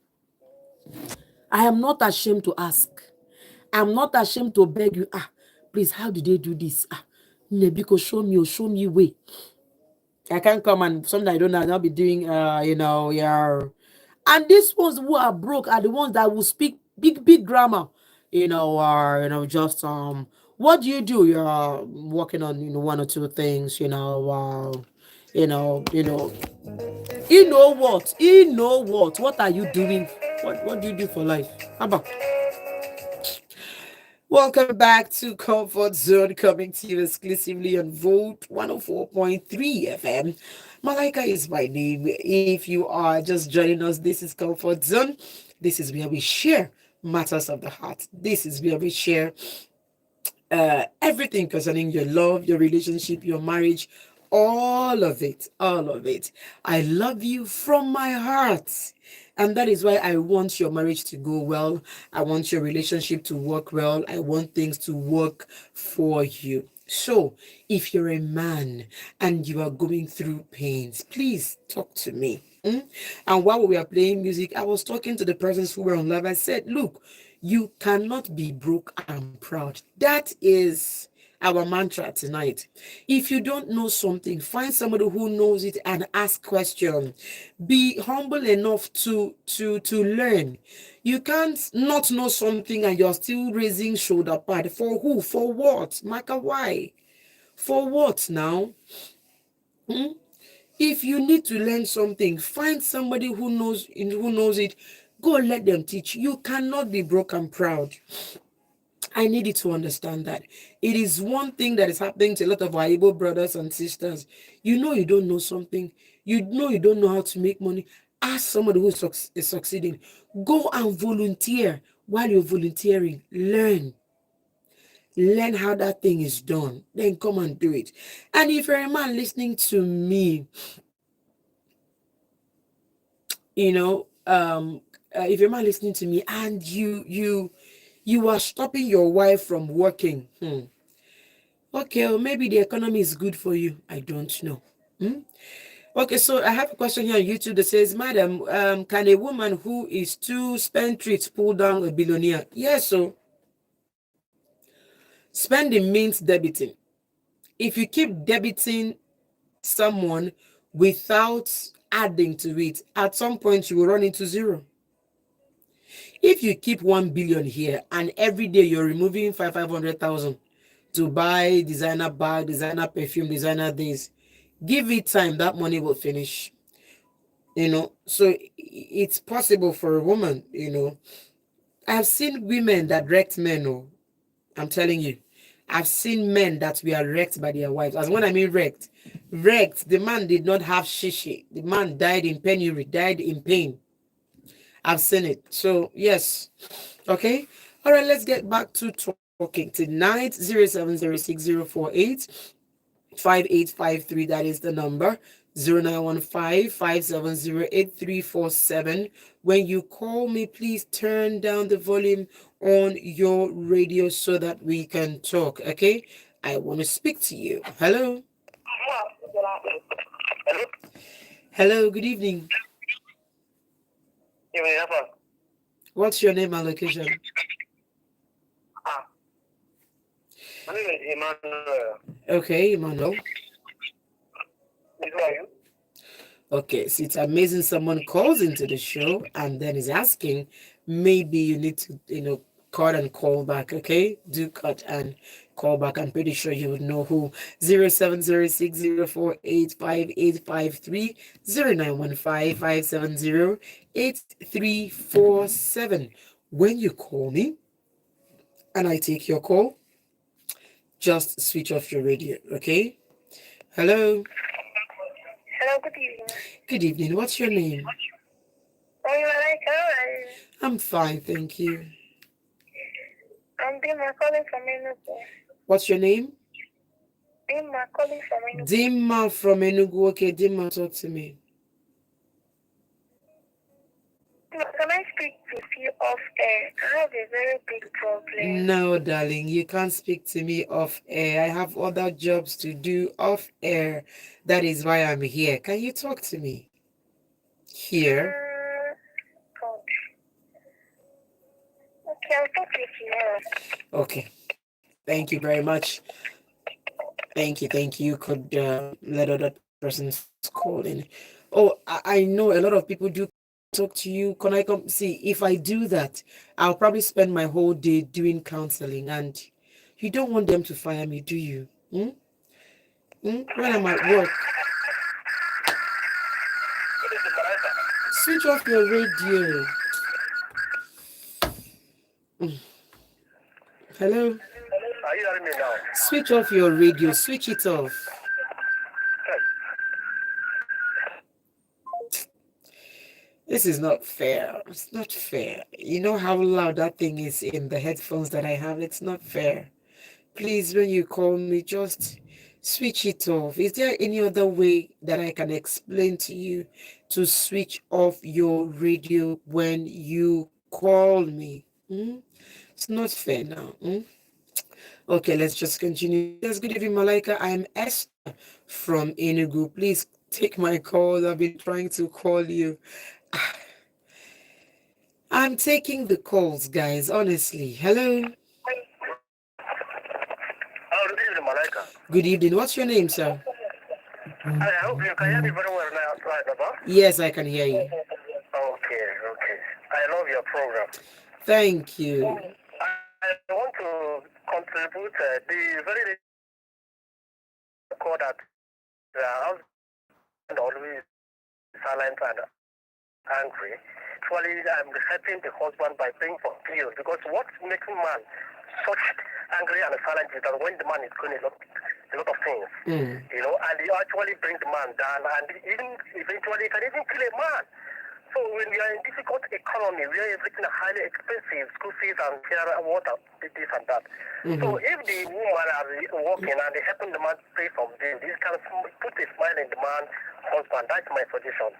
I am not ashamed to ask. I'm not ashamed to beg you. Please, how did they do this? Nebiko, show me or show me way. I can't come and something I don't know. I'll be doing, yeah. And these ones who are broke are the ones that will speak big grammar. Just what do you do? You're working on one or two things. You know, you know, you know what? You know what? What are you doing? What do you do for life? How about? Welcome back to Comfort Zone, coming to you exclusively on Vote 104.3 FM. Malaika is my name. If you are just joining us, this is Comfort Zone. This is where we share matters of the heart. This is where we share everything concerning your love, your relationship, your marriage, all of it. I love you from my heart. And that is why I want your marriage to go well. I want your relationship to work well. I want things to work for you. So, if you're a man and you are going through pains, please talk to me. And while we were playing music, I was talking to the persons who were on live. I said, look, you cannot be broke and proud. That is our mantra tonight. If you don't know something, find somebody who knows it and ask questions. Be humble enough to learn. You can't not know something and you're still raising shoulder pad. For who? For what? Maka, why? For what now? If you need to learn something, find somebody who knows it. Go let them teach. You cannot be broke and proud. I need you to understand that. It is one thing that is happening to a lot of our able brothers and sisters. You know you don't know something. You know you don't know how to make money. Ask somebody who is succeeding. Go and volunteer. While you're volunteering, learn. Learn how that thing is done. Then come and do it. And if you're a man listening to me, if you're not listening to me and you are stopping your wife from working, okay, well, maybe the economy is good for you. I don't know. Okay, so I have a question here on YouTube that says, Madam, can a woman who is too spendthrift pull down a billionaire? Yes, so spending means debiting. If you keep debiting someone without adding to it, at some point you will run into zero. If you keep 1 billion here and every day you're removing 500,000 to buy designer bag, designer perfume, designer this, give it time, that money will finish. So it's possible for a woman. I've seen women that wrecked men. I'm telling you. I've seen men that were wrecked by their wives. As when I mean wrecked, the man did not have shishi. The man died in penury, died in pain. I've seen it. So, yes. Okay. All right, let's get back to talking tonight. 07060485853. That is the number. 0915-570-8347. When you call me, please turn down the volume on your radio so that we can talk. Okay? I want to speak to you. Hello. Hello? Hello, good evening. You may have a... What's your name and location? My name is Emmanuel. Okay, Emmanuel. Who are you? Okay, so it's amazing someone calls into the show and then is asking, maybe you need to, cut and call back, okay? Do cut and call back. I'm pretty sure you would know who. 0706048585309155708347. When you call me and I take your call, just switch off your radio, okay? Hello. Hello, good evening. Good evening. What's your name? Oh, you Malaika, how are you? I'm fine, thank you. I'm Dima calling from Enugu. What's your name? Dima calling from Enugu. Dimma from Enugu. Okay, Dimma, talk to me. Can I speak with you off air? I have a very big problem. No, darling, you can't speak to me off air. I have other jobs to do off air. That is why I'm here. Can you talk to me? Here. God. Okay, I'll talk with you. Okay. Thank you very much. Thank you. You could let other persons call in. Oh, I know a lot of people do talk to you. Can I come see? If I do that, I'll probably spend my whole day doing counseling, and you don't want them to fire me, do you? When I'm at work. Switch off your radio. Hello? Are you hearing me now? Switch off your radio. Switch it off. This is not fair. It's not fair. You know how loud that thing is in the headphones that I have? It's not fair. Please, when you call me, just switch it off. Is there any other way that I can explain to you to switch off your radio when you call me? It's not fair now. Okay, let's just continue. Yes, good evening, Malaika. I'm Esther from Enugu. Please take my call. I've been trying to call you. I'm taking the calls, guys, honestly. Hello. Oh, good evening, Malaika. Good evening. What's your name, sir? I hope you can hear me very well now, right, Baba? Yes, I can hear you. Okay. I love your program. Thank you. I want to contribute the very call that the husband always silent and angry. Actually, I'm helping the husband by being for clear because what makes man such angry and silent is that when the man is doing a lot of things, and he actually brings the man down and even eventually can even kill a man. So when we are in difficult economy, where everything is highly expensive, school fees and care, water, this and that. So if the woman are working and they helping the man pay from them, this can put a smile in the man husband. That's my suggestion.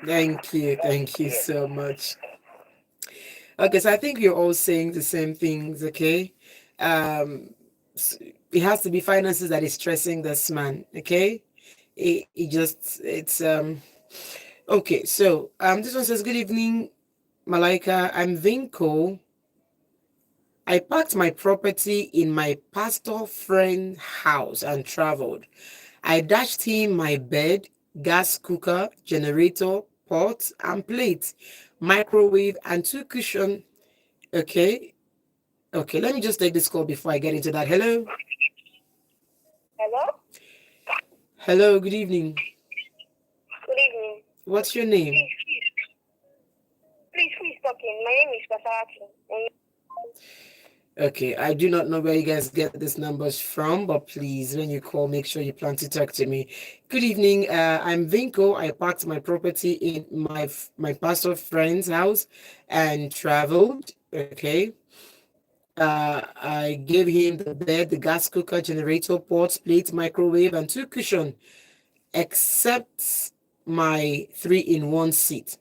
Thank you. Thank you so much. Okay, so I think we're all saying the same things, okay? It has to be finances that is stressing this man, okay? Okay, so this one says, good evening, Malaika. I'm Vinko. I packed my property in my pastor friend's house and traveled. I dashed him my bed, gas cooker, generator, pot, and plate, microwave, and 2 cushions. Okay. Let me just take this call before I get into that. Hello. Hello, good evening. Good evening. What's your name? Please talking. My name is Basarati. Okay, I do not know where you guys get these numbers from, but please, when you call, make sure you plan to talk to me. Good evening. I'm Vinko. I parked my property in my pastor friend's house and traveled. Okay. I gave him the bed, the gas cooker, generator, pot, plate, microwave, and two cushions, except my three-in-one seat.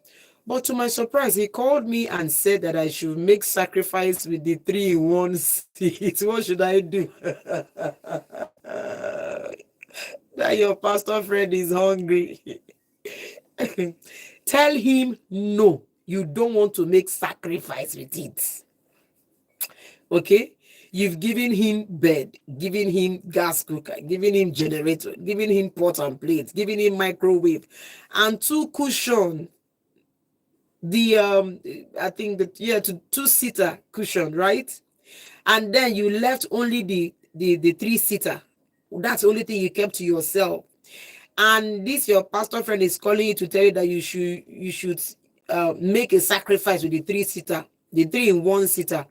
But to my surprise, he called me and said that I should make sacrifice with the three-in-one seat. What should I do? That your pastor friend is hungry. Tell him no, you don't want to make sacrifice with it. Okay? You've given him bed, given him gas cooker, given him generator, given him pot and plate, given him microwave, and two cushion. The I think that yeah, two-seater cushion, right? And then you left only the three-seater. That's the only thing you kept to yourself. And this your pastor friend is calling you to tell you that you should make a sacrifice with the three-seater, the three-in-one seater.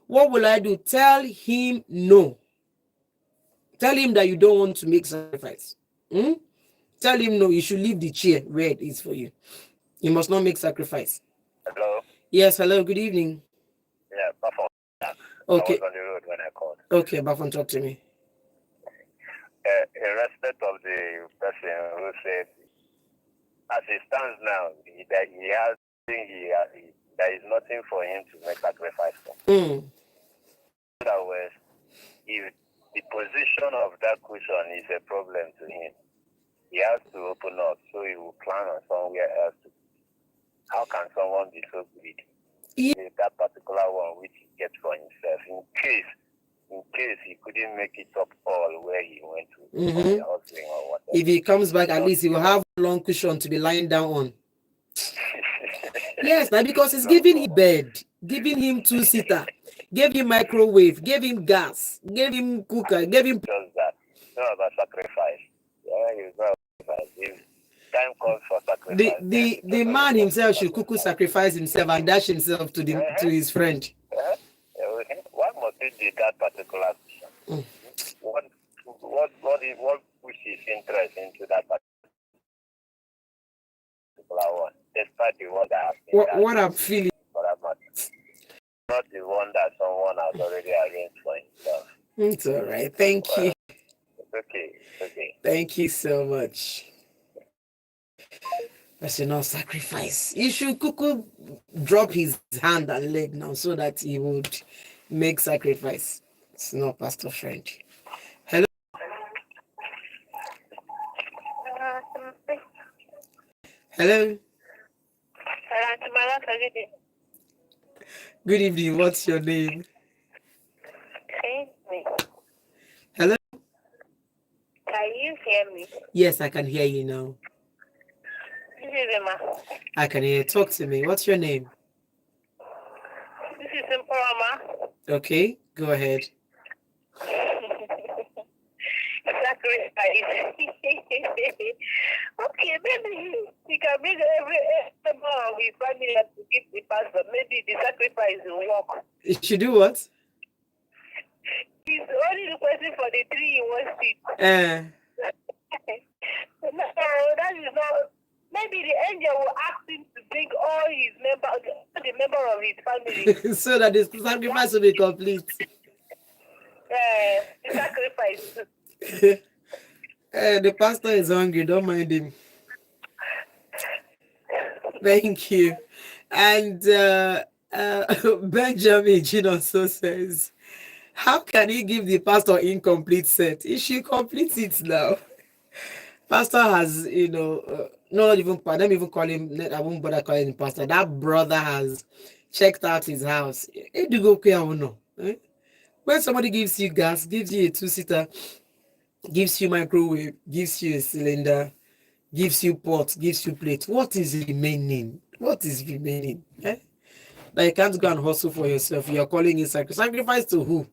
What will I do? Tell him no. Tell him that you don't want to make sacrifice. Hmm? Tell him no, you should leave the chair where it is for you. You must not make sacrifice. Hello? Yes, hello, good evening. Yeah, Buffon. Okay. I was on the road when I called. Okay, Bafon, talk to me. In respect of the person who said, as it stands now, there is nothing for him to make sacrifice for. Mm. In other words, if the position of that cushion is a problem to him, he has to open up so he will plan on somewhere else. How can someone be so greedy? Yeah. That particular one which he gets for himself, in case he couldn't make it up all where he went to, Mm-hmm. or whatever. If he comes back, at least he will have a long cushion to be lying down on. Yes, now because he's giving him bed, giving him two-seater, gave him microwave, gave him gas, gave him cooker, gave him. Just that. It's not about sacrifice. Yeah, it's not sacrifice. If time calls for sacrifice. The man himself should cuckoo sacrifice himself and dash himself to his friend. Why must it be that particular question? What pushes interest into that particular one? Despite the one that has been what I'm feeling. Not the one that someone has already arranged for himself. It's all right. Thank you. It's okay. Thank you so much. That's enough sacrifice. You should cuckoo drop his hand and leg now so that he would make sacrifice. It's not pastor friend. Hello. Hello. Good evening. What's your name? Hello. Can you hear me? Yes, I can hear you now. This is Emma. I can hear you. Talk to me. What's your name? This is Emma. Okay, go ahead. Sacrifice. Okay, maybe he can bring every member of his family to give the pastor. Maybe the sacrifice will work. You should do what? He's only requesting for the 3-in-1 seat. No, that is not. Maybe the angel will ask him to bring all the member of his family. So that the sacrifice will be complete. The sacrifice. The pastor is hungry, don't mind him. Thank you. And Benjamin Ginoso says, how can he give the pastor incomplete set? He should complete it now. Pastor has, not even, I don't even call him, I won't bother calling him pastor. That brother has checked out his house. When somebody gives you gas, gives you a two-seater, gives you microwave, gives you a cylinder, gives you pot, gives you plate, what is remaining? What is remaining? Like you can't go and hustle for yourself. You're calling it sacrifice. Sacrifice to who?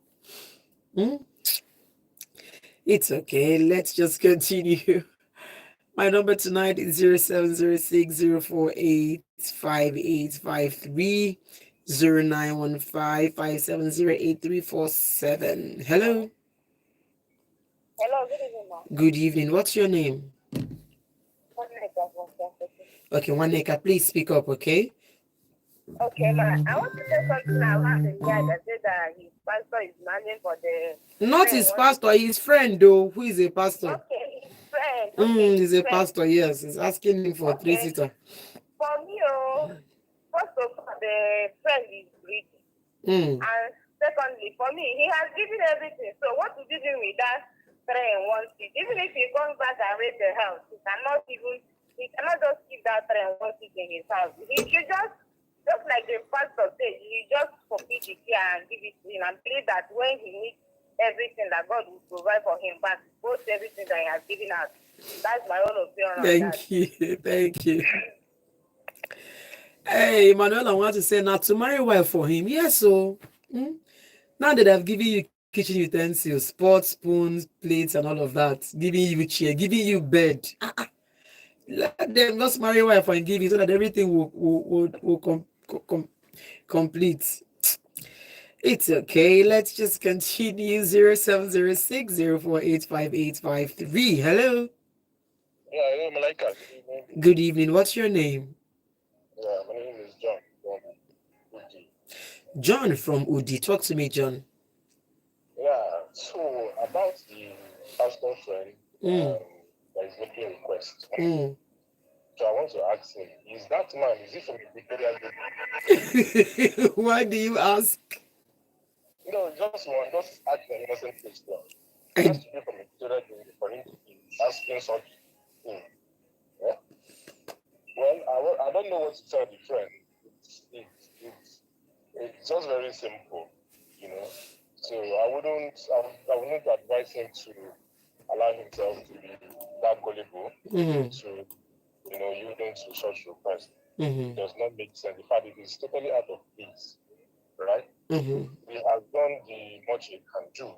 It's okay. Let's just continue. My number tonight is 0706 048 5853 0915-570-8347. Hello. Hello, good evening, ma'am. Good evening. What's your name? Okay, Waneka, please speak up, okay? Okay, ma. I want to say something about the guy that said that his pastor is managing for the Not his pastor, his friend though. Who is a pastor? Okay, his friend. Okay, He's a pastor, yes. He's asking him for 3-seater. For me, first of all, the friend is greedy. And secondly, for me, he has given everything. So what is he doing with that 3-in-1 seat? Even if he comes back and raise the house, he cannot just keep that 3-in-1 seat in his house. He should just like the pastor said, he just forfeit the key and give it to him and believe that when he needs everything that God will provide for him back, both everything that he has given us. That's my own opinion on that. Thank you. Hey, Emmanuel, I want to say now to marry wife for him. Yes, so now that I've given you kitchen utensils, pots, spoons, plates, and all of that, giving you chair, giving you bed. Let them just marry wife and give you so that everything will complete. It's okay. Let's just continue. 0706048585. Hello. Yeah, hello, Malaika. Good evening. What's your name? Yeah, my name is John from Udi. John from Udi. Talk to me, John. Yeah, so about the pastor friend that is making a request. So I want to ask him, is that man, is he from the Victoria group? Why do you ask? Just ask an innocent question. He has to be from the Victoria group for him to be asking such thing. Yeah? Well, I don't know what to tell the friend. It's just very simple, So I wouldn't advise him to allow himself to be that gullible to yield to such request. It does not make sense. In fact, it is totally out of place, right? He has done the much he can do,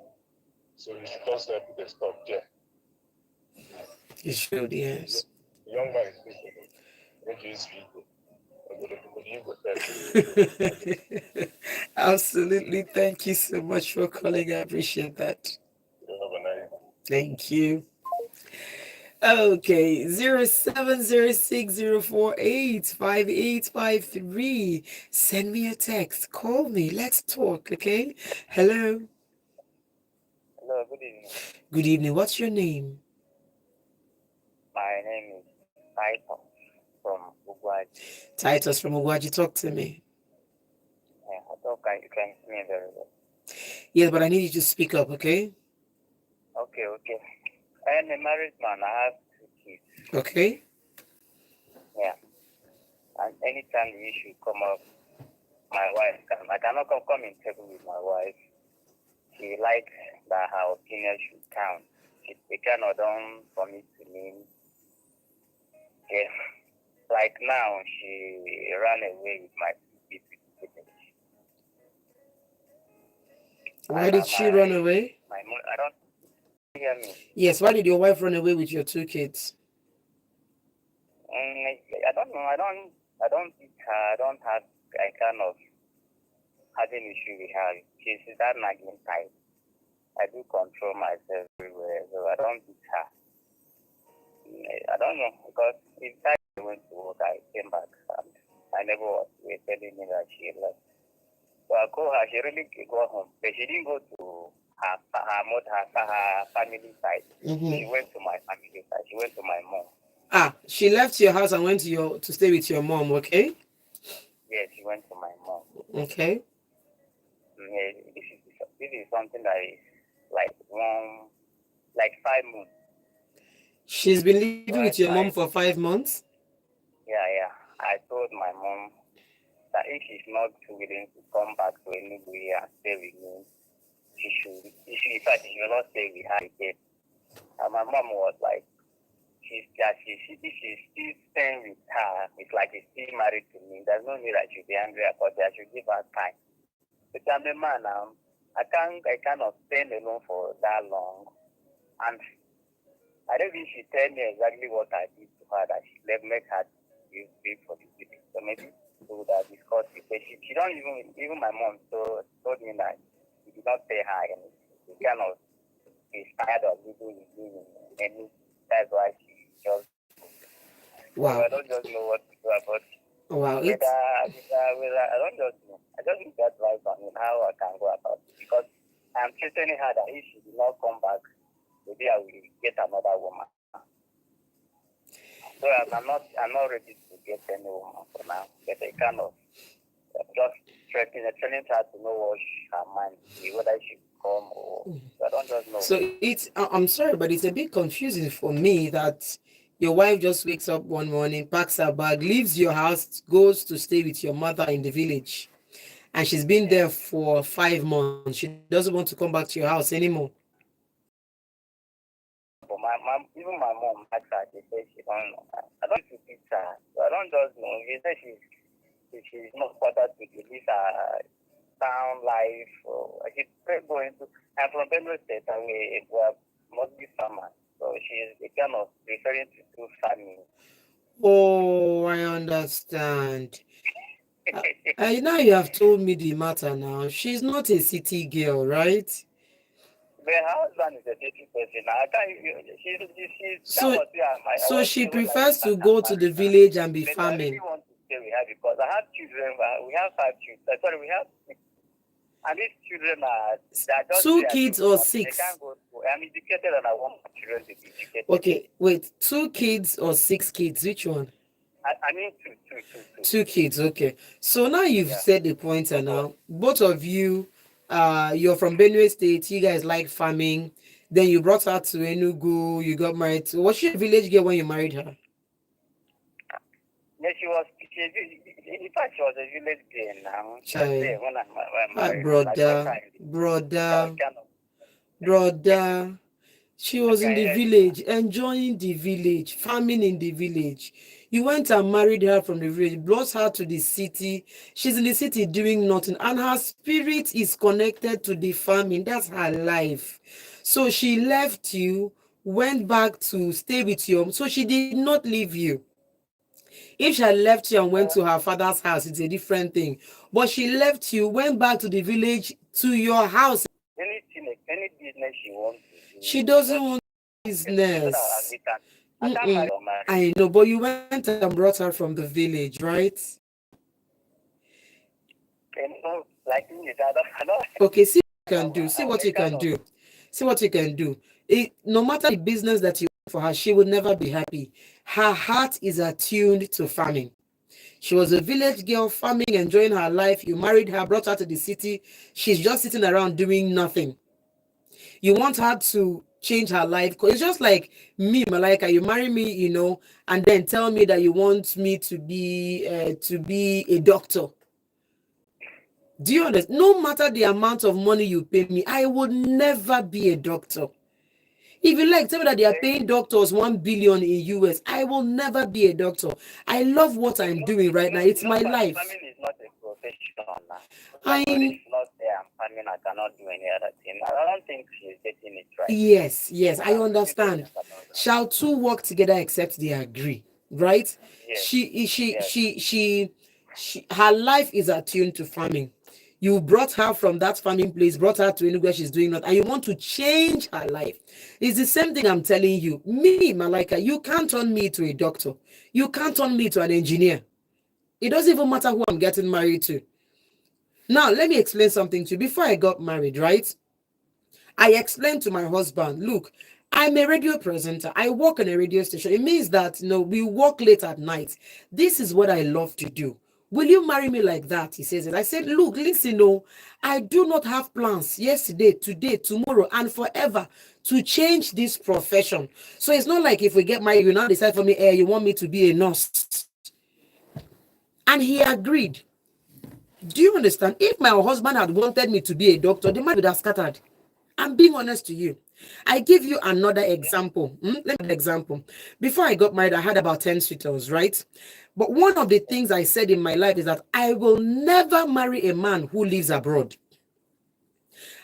so he should just put a stop there. He should, yes. The young man is speaking. Absolutely. Thank you so much for calling. I appreciate that. Thank you. Okay, 0706048585. Send me a text. Call me. Let's talk, okay? Hello. Hello, good evening. Good evening. What's your name? My name is Titus from Ugwaji. Titus from Ugwaji. Talk to me. Yeah, I thought you can hear me very well. Yes, but I need you to speak up, okay? Okay. I am a married man. I have 2 kids. Okay. Yeah. And anytime the issue come up, my wife I cannot come in table with my wife. She likes that her opinion should count. She cannot don't commit to me. Yeah. Like now, she ran away with my 2 kids. Why did she run away? I don't hear me. Yes, why did your wife run away with your 2 kids? I don't know. I don't beat her. I don't have I kind of had an issue with her. She's that nagging type. I do control myself everywhere, so I don't beat her. I don't know, because in fact I went to work, I came back and I never was telling me that she left. So I called her, she really got home, but she didn't go to her family side. She went to my family side. She went to my mom. She left your house and went to stay with your mom, okay? Yes, she went to my mom. Okay. Yeah, this is something that is like 5 months. She's been living with your mom for 5 months? Yeah. I told my mom that if she's not willing to come back to Enugu and stay with me, she should not stay with her again. And my mom was like, she's still staying with her. It's like she's still married to me. There's no need that she'll be angry about it. I should give her time. But I'm a man now. I cannot stay alone for that long. And I don't think she tell me exactly what I did to her that she make her live for the city. So maybe we would have discussed it. but she don't even my mom told me that he did not pay her and he kind of is tired of living with me and that's why she just so I Wow. don't just know what to do about it. Wow. Whether I don't just know. I just need advice on how I can go about it because I'm threatening her that if she did not come back, maybe I will get another woman. So I'm not ready to get any woman for now. But I kind of just telling her to know what her mind is, whether she come or I don't just know. So I'm sorry, but it's a bit confusing for me that your wife just wakes up one morning, packs her bag, leaves your house, goes to stay with your mother in the village, and she's been there for 5 months. She doesn't want to come back to your house anymore. But even my mom asked her, she said she don't know. I don't to teach her. So I don't just know. She said she's not bothered to live her town life. Or she's going to. I'm from Benue State and we are mostly farmers. So she's kind of referring to two farming. Oh, I understand. Now you have told me the matter now. She's not a city girl, right? But her husband is a city person. I can't. That So, was where I so was she when prefers to I go to the village and be but I really farming. want to stay with her because I have children. We have 5 children. Sorry, we have 6. And these children are just 2 kids or They 6? can't go to. I'm educated and I want my children to be educated. Okay, wait, 2 kids or 6 kids? Which one? I mean two. 2 kids, okay. So now you've said the pointer now. Both of you, you're from Benue State, you guys like farming. Then you brought her to Enugu, you got married. Was she a village girl when you married her? Then in fact, she was a village girl now. She was there when I married. Brother. She was in the village, enjoying the village, farming in the village. You went and married her from the village, brought her to the city. She's in the city doing nothing, and her spirit is connected to the farming. That's her life. So she left you, went back to stay with you. So she did not leave you. If she had left you and went to her father's house, it's a different thing. But she left you, went back to the village, to your house. Any business she wants to do. She doesn't want business. I know, but you went and brought her from the village, right? Okay, see what you can do. See what you can do. See what you can do. No matter the business that you want for her, she will never be happy. Her heart is attuned to farming. She was a village girl, farming, enjoying her life. You married her, brought her to the city. She's just sitting around doing nothing. You want her to change her life. Because it's just like me, Malaika. You marry me, and then tell me that you want me to be a doctor. Do you understand? No matter the amount of money you pay me, I would never be a doctor. If you like, tell me that they are paying doctors 1 billion in US. I will never be a doctor. I love what I'm doing right now. It's my life. Farming is not a profession now. I not there. Farming, I cannot do any other thing. I don't think she's getting it right. Yes, I understand. Shall two work together except they agree? Right? Yes. Her life is attuned to farming. You brought her from that farming place, brought her to anywhere she's doing that, and you want to change her life. It's the same thing I'm telling you. Me, Malaika, you can't turn me to a doctor. You can't turn me to an engineer. It doesn't even matter who I'm getting married to. Now, let me explain something to you. Before I got married, right? I explained to my husband, look, I'm a radio presenter. I work on a radio station. It means that, we work late at night. This is what I love to do. Will you marry me like that? He says it. I said, look, listen, I do not have plans yesterday, today, tomorrow, and forever to change this profession. So it's not like if we get married, you now decide for me, you want me to be a nurse. And he agreed. Do you understand? If my husband had wanted me to be a doctor, the man would have scattered. I'm being honest to you. I give you another example. Let me give an example. Before I got married, I had about 10 suitors, right? But one of the things I said in my life is that I will never marry a man who lives abroad.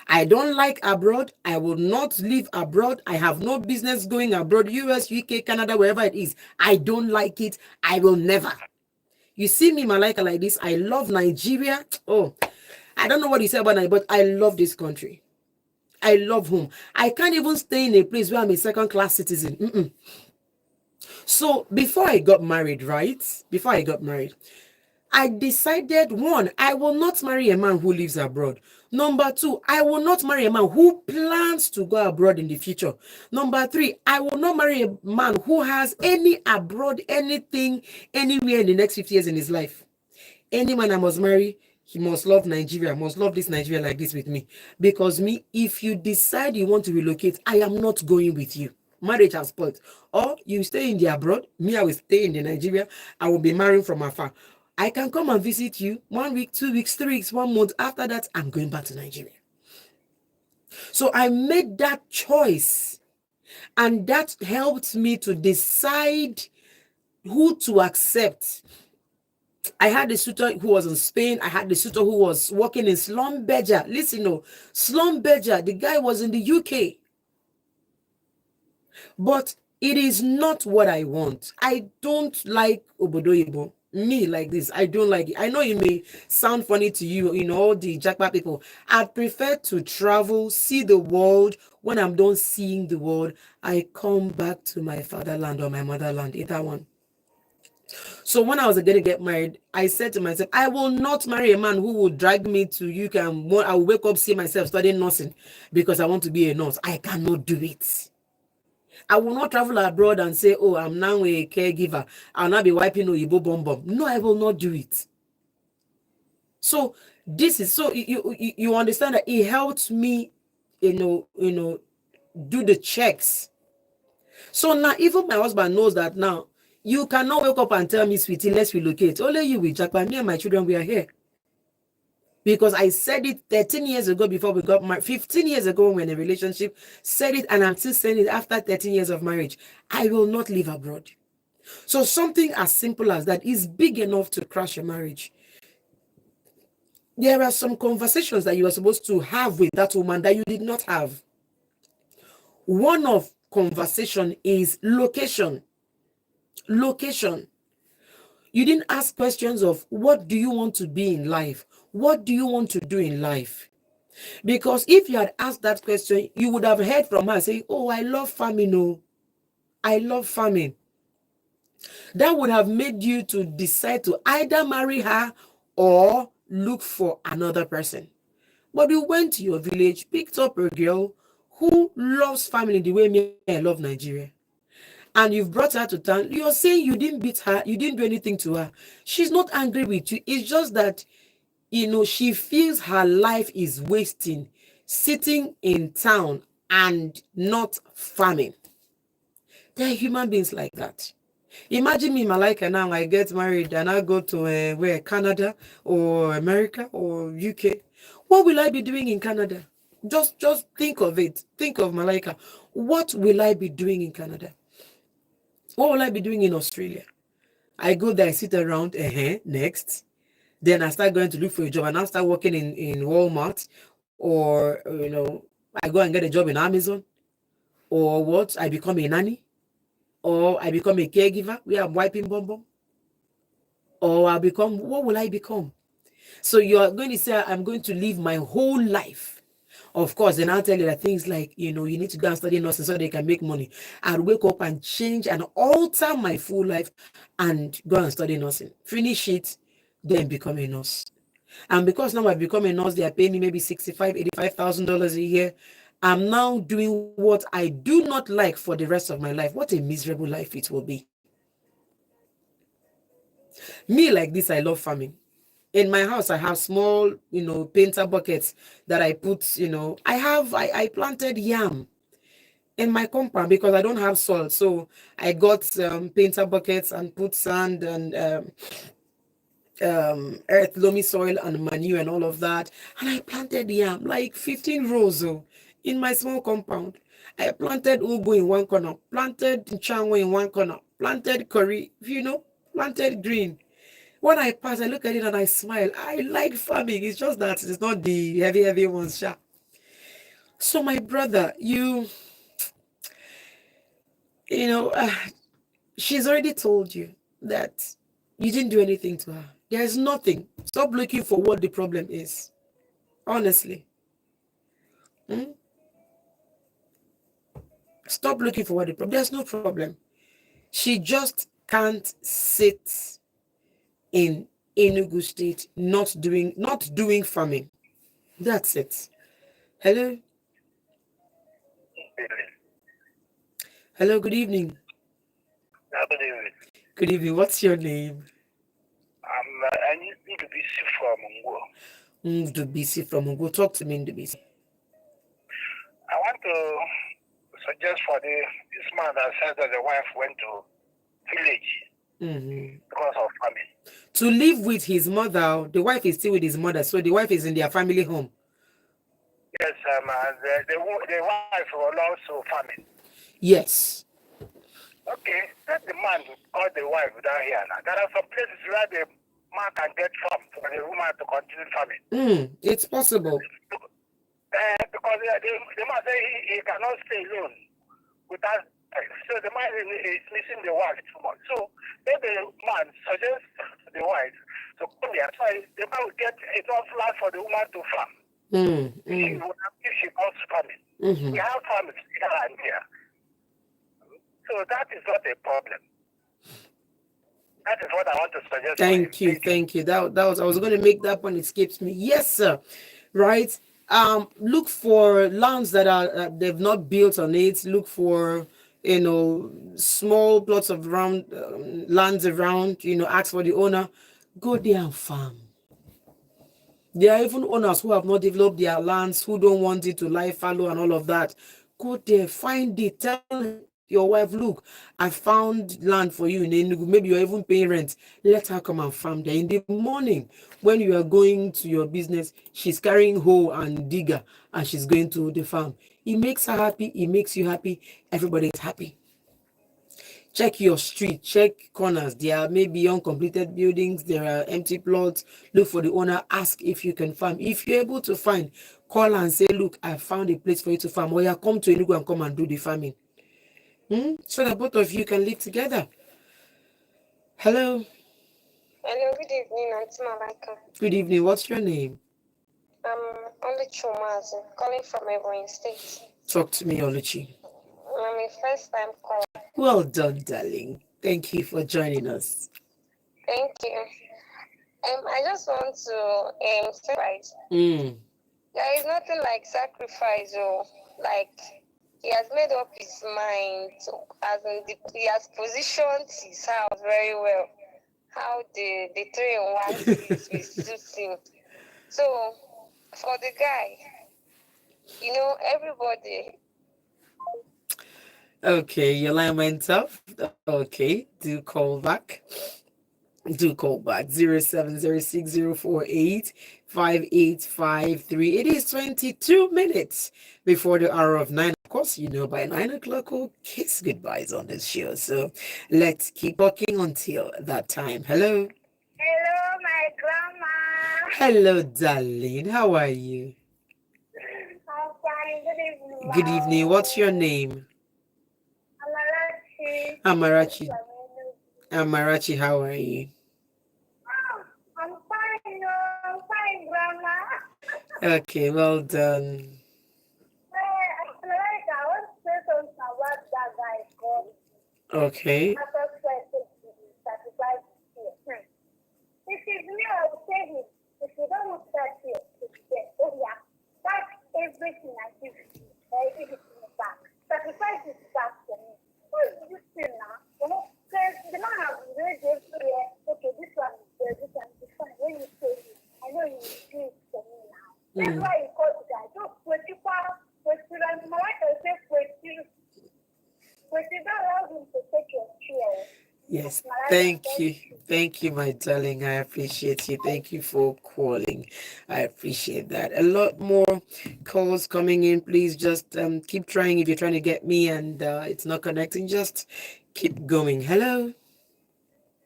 I don't like abroad. I will not live abroad. I have no business going abroad, US, UK, Canada, wherever it is. I don't like it. I will never. You see me, Malaika, like this. I love Nigeria. Oh, I don't know what you say about Nigeria, but I love this country. I love home. I can't even stay in a place where I'm a second-class citizen. So before I got married, right? Before I got married, I decided, one, I will not marry a man who lives abroad. Number two, I will not marry a man who plans to go abroad in the future. Number three, I will not marry a man who has any abroad, anything, anywhere in the next 50 years in his life. Any man I must marry, he must love Nigeria, must love this Nigeria like this with me. Because me, if you decide you want to relocate, I am not going with you. Marriage has spoiled. Or you stay in the abroad, me, I will stay in the Nigeria. I will be marrying from afar. I can come and visit you 1 week, 2 weeks, 3 weeks, 1 month. After that, I'm going back to Nigeria. So I made that choice. And that helped me to decide who to accept. I had a suitor who was in Spain. I had the suitor who was working in Slumberger. Listen, no, Slumberger, the guy was in the UK. But it is not what I want. I don't like Obodoyibo. Me like this. I don't like it. I know it may sound funny to you, all the jackpot people. I prefer to travel, see the world. When I'm done seeing the world, I come back to my fatherland or my motherland. Either one. So when I was going to get married, I said to myself, I will not marry a man who will drag me to UK and I will wake up, see myself studying nursing because I want to be a nurse. I cannot do it. I will not travel abroad and say, oh, I'm now a caregiver. I'll not be wiping Oyibo bomb bomb. No, I will not do it. So this is, so you understand that it helped me, do the checks. So now even my husband knows that now. You cannot wake up and tell me, sweetie, let's relocate. Only you will jackpot. Me and my children, we are here. Because I said it 13 years ago before we got married. 15 years ago when we were in a relationship. Said it, and I'm still saying it after 13 years of marriage. I will not live abroad. So something as simple as that is big enough to crash a marriage. There are some conversations that you are supposed to have with that woman that you did not have. One of conversation is location. Location. You didn't ask questions of what do you want to be in life? What do you want to do in life? Because if you had asked that question, you would have heard from her saying, oh, I love farming. Oh, I love farming. That would have made you to decide to either marry her or look for another person. But you went to your village, picked up a girl who loves family the way me, I love Nigeria. And you've brought her to town. You're saying you didn't beat her, you didn't do anything to her. She's not angry with you. It's just that, she feels her life is wasting sitting in town and not farming. There are human beings like that. Imagine me, Malaika, now I get married and I go to Canada or America or UK. What will I be doing in Canada? Just think of it. Think of Malaika. What will I be doing in Canada? What will I be doing in Australia? I go there, I sit around, next. Then I start going to look for a job and I start working in Walmart or, I go and get a job in Amazon or what? I become a nanny or I become a caregiver where I'm wiping bomb bomb or what will I become? So you're going to say, I'm going to live my whole life. Of course, then I'll tell you that things like, you need to go and study nursing so they can make money. I'll wake up and change and alter my full life and go and study nursing. Finish it, then become a nurse. And because now I've become a nurse, they are paying me maybe $65,000, $85,000 a year. I'm now doing what I do not like for the rest of my life. What a miserable life it will be. Me like this, I love farming. In my house, I have small, painter buckets that I put, I planted yam in my compound because I don't have soil. So I got painter buckets and put sand and earth, loamy soil and manure and all of that. And I planted yam, like 15 rows in my small compound. I planted ugu in one corner, planted chango in one corner, planted curry, planted green. When I pass, I look at it and I smile. I like farming. It's just that it's not the heavy ones. Sha. So my brother, she's already told you that You didn't do anything to her. There's nothing. Stop looking for what the problem is. Honestly. Hmm? Stop looking for what the problem. There's no problem. She just can't sit in Enugu State not doing farming. That's it. Hello? Hello, good evening. Good evening. What's your name? I need to be from Ngo. Ndubisi from Ugo. Talk to me, Ndubisi. I want to suggest for this man that says that the wife went to village because of famine. To live with his mother, the wife is still with his mother, so the wife is in their family home. Yes, and the wife was also famine. Yes. Okay, let the man call the wife down here now. There are some places where the man can get farm for the woman to continue farming. It's possible. Because the man say he cannot stay alone without. So the man is missing the wife too much. So then the man suggests to the wife to come here. So the man will get enough land for the woman to farm. If she goes farming. We have farms here and here. So that is not a problem. That is what I want to suggest. Thank you. That was I was going to make that point. It escapes me. Yes, sir. Right. Look for lands that are they've not built on it. Look for small plots of lands around. Ask for the owner. Go there and farm. There are even owners who have not developed their lands, who don't want it to lie fallow and all of that. Go there, find it, tell your wife, look, I found land for you in Enugu. Maybe you're even paying rent. Let her come and farm there. In the morning, when you are going to your business, she's carrying hoe and digger and she's going to the farm. It makes her happy. It makes you happy. Everybody is happy. Check your street, check corners. There are maybe uncompleted buildings, there are empty plots. Look for the owner, ask if you can farm. If you're able to find, call and say, look, I found a place for you to farm. Or you come to Enugu and come and do the farming. So that both of you can live together. Hello. Hello, good evening, Auntie Malaika. Good evening. What's your name? Oluchi Omazi, calling from Ebonyi State. Talk to me, Oluchi. I'm a first-time caller. Well done, darling. Thank you for joining us. Thank you. I just want to sacrifice. There is nothing like sacrifice, or like he has made up his mind, he has positioned his house very well. How the 3-in-1 is will suit him. So for the guy, everybody. Okay, your line went off. Okay, do call back. 0706048583. It is 22 minutes before the hour of 9. Of course, by 9 o'clock we'll kiss goodbyes on this show. So let's keep talking until that time. Hello. Hello, my grandma. Hello, darling. How are you? I'm fine. Good evening. Good evening. What's your name? Amarachi. Amarachi, how are you? I'm fine. I'm fine, Grandma. Okay, well done. I want to say something about that guy called. Okay. If it's me, I will say him. If you don't want that here, oh yeah, that's everything I give you. I give it to you back. Sacrifice is back for me. What is this thing now? Because the man has been very good here. Okay, this one is good, this one is fine. When you say it, I know you will do it for me now. That's why you call the guy. Don't put you far. Malaika say put you don't allow him to take your chair. Yes, thank you, my darling. I appreciate you. Thank you for calling. I appreciate that. A lot more calls coming in. Please just keep trying. If you're trying to get me and it's not connecting, just keep going. Hello.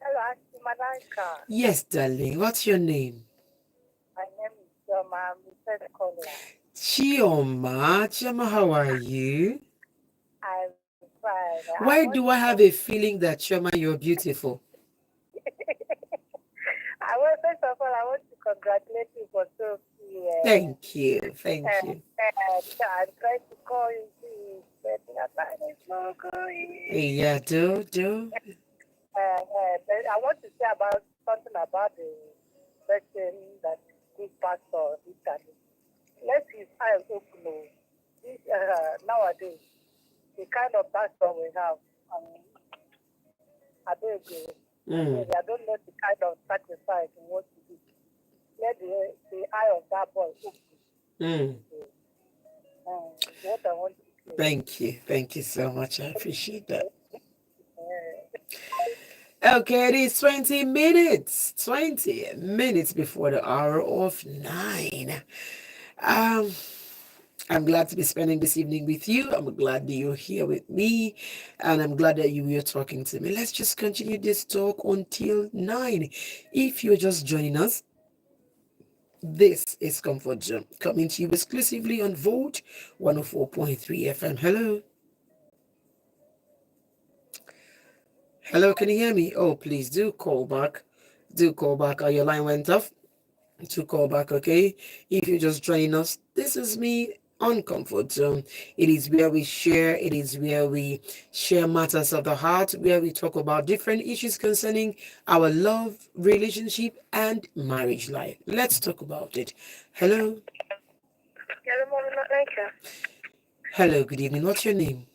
Hello, Auntie Malaika. Yes, darling. What's your name? My name is Joma. Chioma, how are you? I'm fine. Why do I have a feeling that Chioma, you're beautiful? all, I want to congratulate you for so Thank you. Thank you. I tried to call you, but your line is no going. Yeah, do. But I want to say about something about the person that this pastor this and this. Let his eyes open. This nowadays the kind of pastor we have, I don't agree. I don't know the kind of sacrifice in what to do. Let the eye of that boy open. What I want to say. Thank you. Thank you so much. I appreciate that. Okay, it is 20 minutes. 20 minutes before the hour of 9. I'm glad to be spending this evening with you. I'm glad that you're here with me. And I'm glad that you are talking to me. Let's just continue this talk until 9. If you're just joining us, this is Comfort Zone, coming to you exclusively on Vote 104.3 FM. Hello. Hello, can you hear me? Oh, please do call back. Do call back. Your line went off. To call back, okay? If you're just joining us, this is me on Comfort Zone. It is where we share, it is where we share matters of the heart, where we talk about different issues concerning our love, relationship, and marriage life. Let's talk about it. Hello. Hello, Malaika. Hello, good evening. What's your name?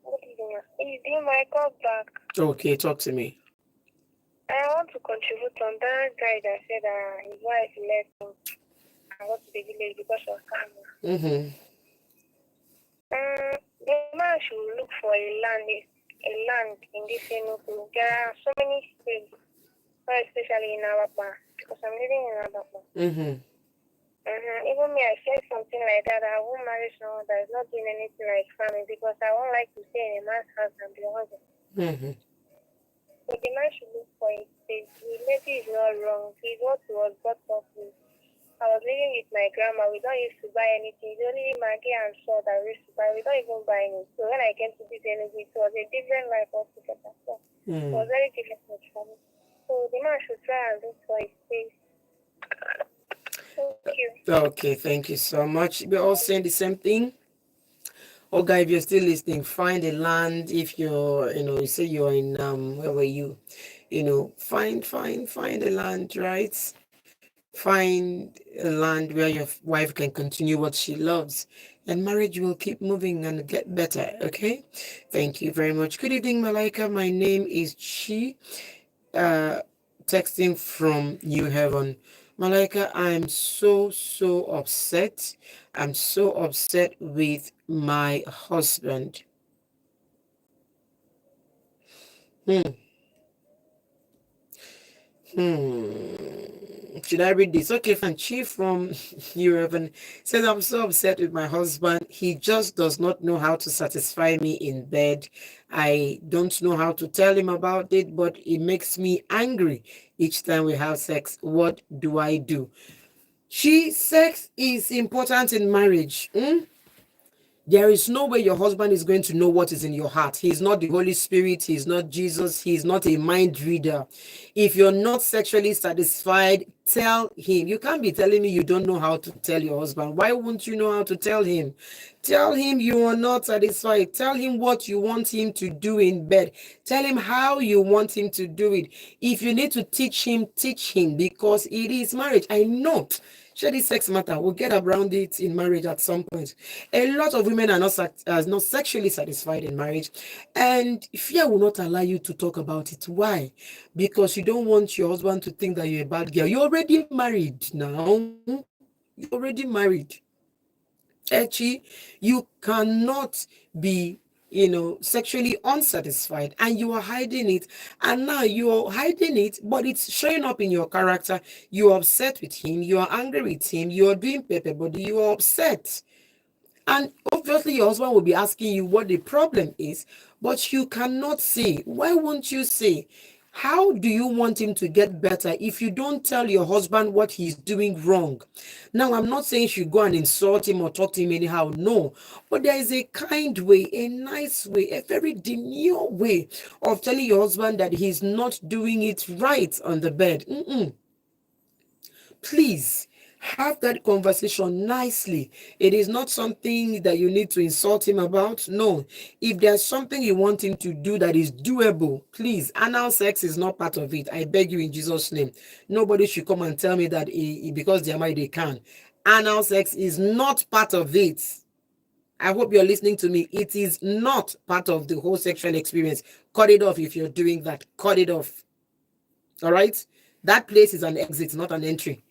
Good evening. Is it my call back? Okay, talk to me. I want to contribute on that guy that said his wife left him and go to the village because of family. The man should look for a land in this Enugu. There are so many states, especially in Alabama, because I'm living in Alabama. Even me, I said something like that. I won't marry someone that is not doing anything like family because I won't like to stay in a man's house and be hungry. So the man should look for a space. The lady is not wrong. He's what he was brought up with. I was living with my grandma. We don't used to buy anything. It's only Maggie and salt that we used to buy. We don't even buy anything. So when I came to this energy, it was a different life altogether. So it was very difficult for me. So the man should try and look for a space. Thank you. Okay, thank you so much. We're all saying the same thing. Oh, guy, if you're still listening, find a land. If you're, you say you're in, where were you? Find a land, right? Find a land where your wife can continue what she loves, and marriage will keep moving and get better. Okay, thank you very much. Good evening, Malaika. My name is Chi. Texting from New Haven. Malaika, I'm so upset. I'm so upset with my husband. Should I read this? Okay, fine. Chief from Europe says, I'm so upset with my husband. He just does not know how to satisfy me in bed. I don't know how to tell him about it, but it makes me angry each time we have sex. What do I do? Sex is important in marriage. There is no way your husband is going to know what is in your heart. He's not the Holy Spirit. He's not Jesus. He's not a mind reader. If you're not sexually satisfied, tell him. You can't be telling me you don't know how to tell your husband. Why won't you know how to tell him? Tell him you are not satisfied. Tell him what you want him to do in bed. Tell him how you want him to do it. If you need to teach him, because it is marriage. I know. Shady sex matter. We'll get around it in marriage at some point. A lot of women are not sexually satisfied in marriage, and fear will not allow you to talk about it. Why? Because you don't want your husband to think that you're a bad girl. You're already married now. You're already married. Echi, you cannot be sexually unsatisfied and you are hiding it, and now you're hiding it, but it's showing up in your character. You're upset with him, you're angry with him, you're doing paper body, you're upset, and obviously your husband will be asking you what the problem is, but you cannot say. Why won't you say? How do you want him to get better if you don't tell your husband what he's doing wrong? Now, I'm not saying you should go and insult him or talk to him anyhow. No. But there is a kind way, a nice way, a very demure way of telling your husband that he's not doing it right on the bed. Please have that conversation nicely. It is not something that you need to insult him about. No. If there's something you want him to do that is doable, please, anal sex is not part of it. I beg you in Jesus' name. Nobody should come and tell me that because they're married, they can. Anal sex is not part of it. I hope you're listening to me. It is not part of the whole sexual experience. Cut it off if you're doing that. Cut it off. All right? That place is an exit, not an entry.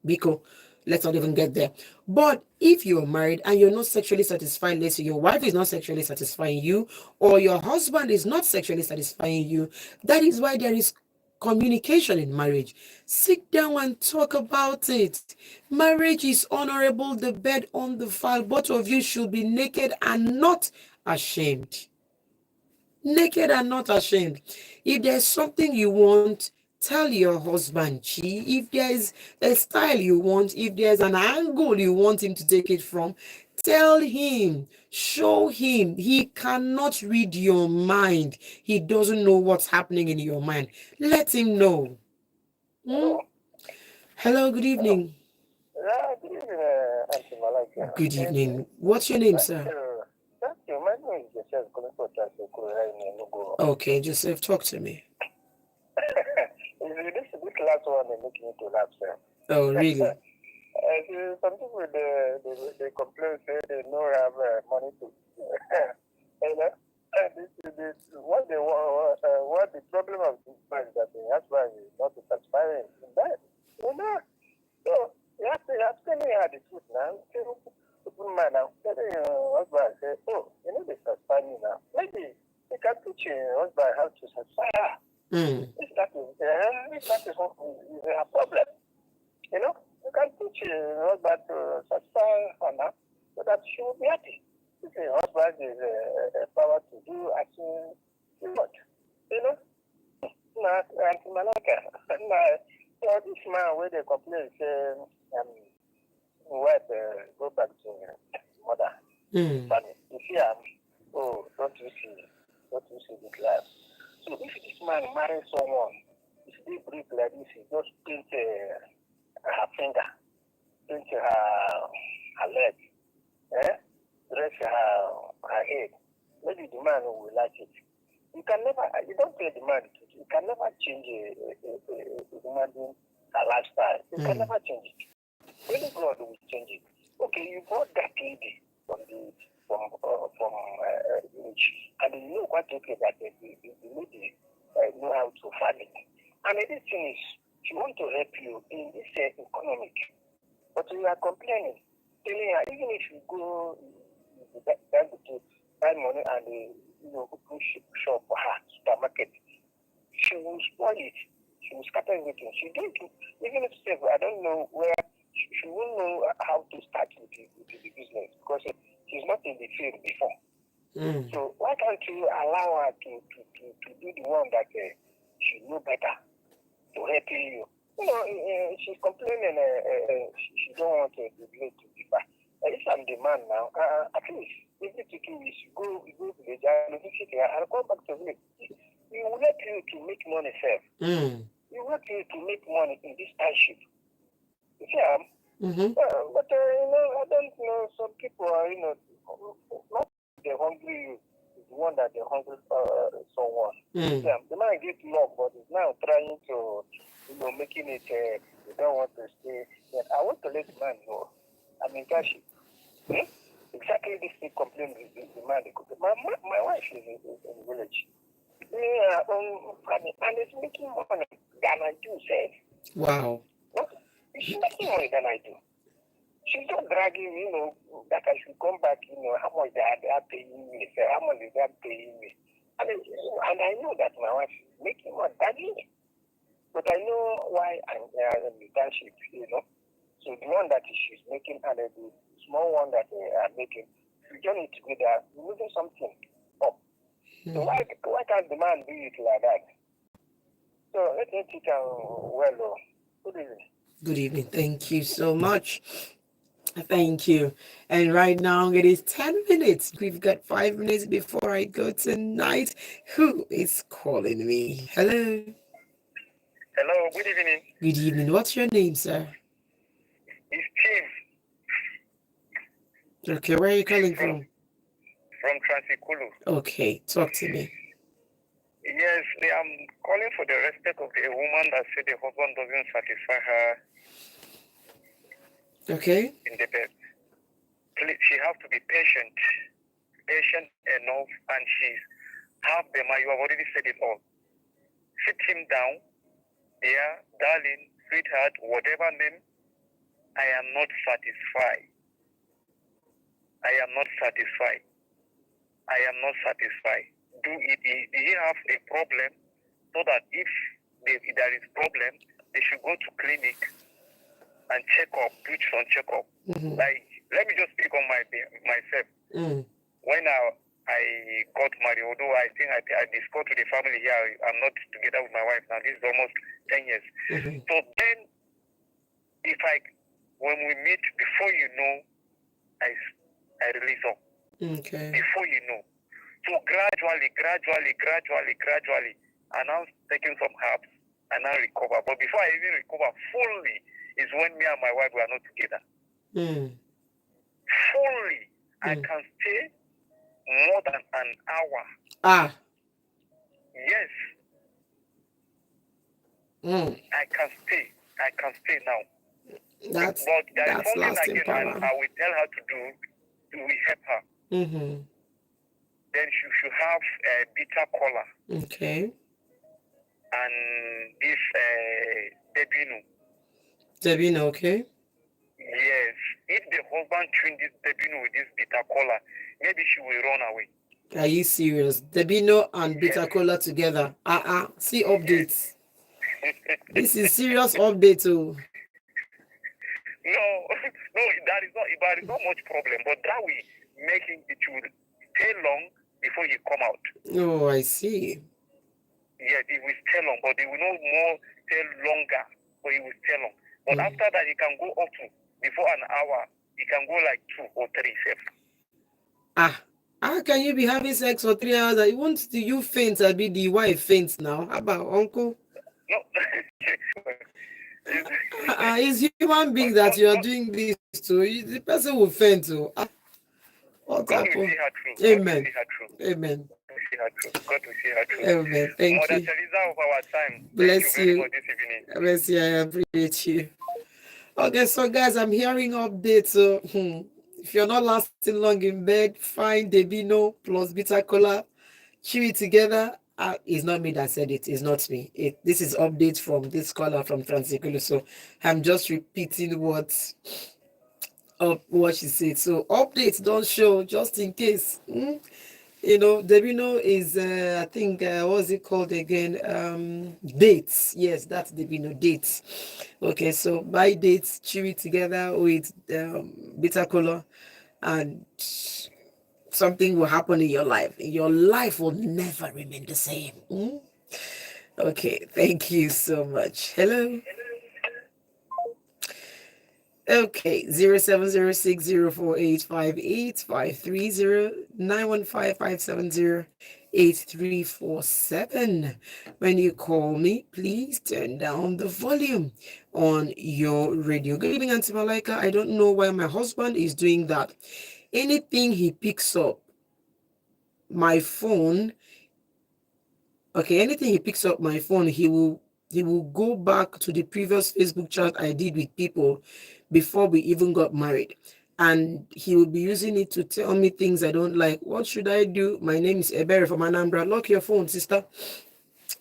Biko, let's not even get there. But if you're married and you're not sexually satisfied, let's say your wife is not sexually satisfying you, or your husband is not sexually satisfying you, that is why there is communication in marriage. Sit down and talk about it. Marriage is honorable, the bed on the file. Both of you should be naked and not ashamed. Naked and not ashamed. If there's something you want, tell your husband, if there's a style you want, if there's an angle you want him to take it from, tell him, show him. He cannot read your mind. He doesn't know what's happening in your mind. Let him know. Hello, good evening. Yeah, good evening, Auntie Malaika. Good evening. What's your name, sir? Thank you. My name is Joseph, calling for Transco. Okay, Joseph, talk to me. This last one is making me to laugh, sir. Oh, really? Some people, they complain, say they don't have money to, you know, what they want, what the problem of this man is that the husband is not satisfying in that, you know. So, you have to tell me how the truth now. Open man now, tell your husband, say, oh, you know, they satisfy me now. Maybe you can teach your husband how to satisfy her. If that is a problem, you know, you can teach your husband to satisfy her now so that she will be happy. If your husband is a power to do as you want, you know. Now, Auntie Malaika, now, this man where they complain, say, what go back to mother. But you see, oh, don't you see this life? So if this man marries someone, if they break like this, he just paint her finger, paint her leg, dress her head. Maybe the man will like it. You don't pay the man. You can never change a human being lifestyle. You can never change it. Only God will change it. Okay, you brought that lady from village, and you know what to do that the lady know how to farm it. And the thing is, she want to help you in this economic, but you are complaining, telling her even if you go to buy money and open shop for her supermarket, she will spoil it. She will scatter everything. She don't do, even if I don't know where. She won't know how to start with the business because she's not in the field before. So why can't you allow her to do the one that she know better to help you? You know, she's complaining. She don't want to relate to people. If I'm the man now, at least every 2 weeks you go village and visit her and come back to village. It will help you to make money, sir. It will help you to make money in this township. Yeah, but you know, I don't know. Some people are, you know, not they're hungry. It's the one that they're hungry for someone. Yeah, the man gets love, but he's now trying to, you know, making it. They don't want to stay. Yeah, I want to let the man know. I'm in Kashi. Exactly this big complaint with the man. My wife is in the village. Yeah, and it's making money than I do. Say, wow. She's making money than I do. She's not dragging, you know, that I should come back, you know, how much they are paying me, how much they are paying me. And I know that my wife is making more than me. But I know why I'm in the township, you know. So the one that she's making and the small one that they are making, we join it together, we're moving something up. So why can't the man do it like that? So let me teach her well. Good evening. Good evening. Thank you so much. Thank you. And right now it is 10 minutes. We've got 5 minutes before I go tonight. Who is calling me? Hello. Hello. Good evening. Good evening. What's your name, sir? Okay, where are you calling from from? from Transikulu. Okay, talk to me. Yes, I'm calling for the respect of a woman that said the husband doesn't satisfy her Okay. in the bed. Please, she has to be patient enough, and she's half the man. You have already said it all. Sit him down. Yeah, darling, sweetheart, whatever name. I am not satisfied. I am not satisfied. I am not satisfied. Do he have a problem? So that if there is problem, they should go to clinic and check up, do some check up. Mm-hmm. Like, let me just speak on myself. When I got married, although I think I discussed to the family here, I'm not together with my wife now. This is almost 10 years. Mm-hmm. So then, when we meet, before you know, I release up. Okay. Before you know. So gradually, I now taking some herbs and now recover. But before I even recover fully is when me and my wife were not together. Fully, I can stay more than an hour. Yes. I can stay now. But there is something again I will tell her to do to help her. Then she should have a bitter cola. Okay. And this Debino, okay? Yes. If the husband drink this debino with this bitter cola, maybe she will run away. Are you serious? Debino and bitter cola together. See updates. This is serious update too. No, that is not much problem. But that will make it will stay long before you come out. Oh, I see. Yes, it will stay long, but it will not more stay longer, but it will stay long. But after that, it can go up to, before an hour, it can go like 2 or 3 steps. How can you be having sex for 3 hours? I want you faint and be the wife faint now. How about uncle? No. It's human being that you are doing this to. The person will faint too. God will see her through. Amen. Amen. God will see her through. Amen. Thank Mother you. Teresa of our time. Bless Thank you very much this evening. Bless you. I appreciate you. Okay, so guys, I'm hearing updates. So if you're not lasting long in bed, find Debino plus bitter cola, chew it together. It's not me that said it. It's not me. This is update from this caller from Transikulu. So I'm just repeating what she said. So updates don't show just in case. Debino is I think what's it called again? Dates. Yes, that's Debino, dates. Okay, so buy dates, chew it together with bitter cola, and something will happen in your life. Your life will never remain the same. Okay, thank you so much. Hello. Okay, 0706-048-530-915-570-8347. When you call me, please turn down the volume on your radio. Good evening, Auntie Malaika. I don't know why my husband is doing that. Anything he picks up, my phone, anything he picks up my phone, he will go back to the previous Facebook chat I did with people before we even got married. And he will be using it to tell me things I don't like. What should I do? My name is Ebere from Anambra. Lock your phone, sister.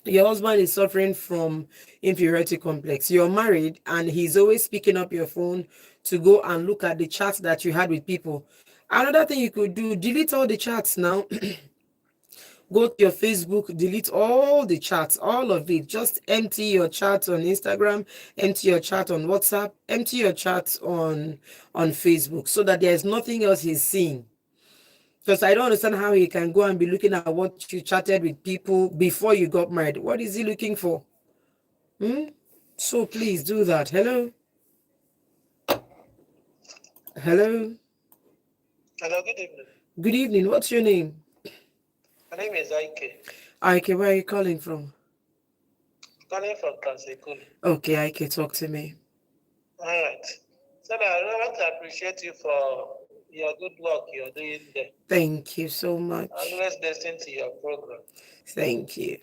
Your husband is suffering from inferiority complex. You're married and he's always picking up your phone to go and look at the chats that you had with people. Another thing you could do, delete all the chats now. Go to your Facebook, delete all the chats, all of it. Just empty your chat on Instagram, empty your chat on WhatsApp, empty your chat on Facebook, so that there's nothing else he's seeing. Because I don't understand how he can go and be looking at what you chatted with people before you got married. What is he looking for? So please do that. Hello? Hello? Hello, good evening. Good evening. What's your name? My name is Ike. Ike, where are you calling from? Calling from Transekulu. Okay, Ike, talk to me. All right. So I want to appreciate you for your good work you're doing there. Thank you so much. Always listen to your program. Thank you.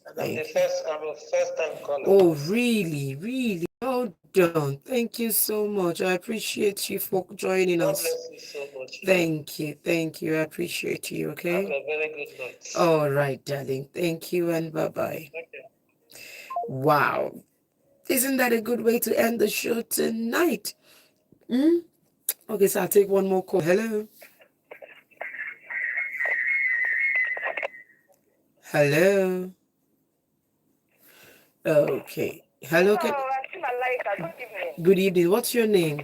And I'm a first time caller. Oh, really, really? Well done. Thank you so much. I appreciate you for joining us. God bless you so much. Thank you. Thank you. I appreciate you, okay? Have a very good night. All right, darling. Thank you and bye-bye. Okay. Wow. Isn't that a good way to end the show tonight? Okay, so I'll take one more call. Hello? Hello? Okay. Hello? Malaika. Good evening. Good evening. What's your name?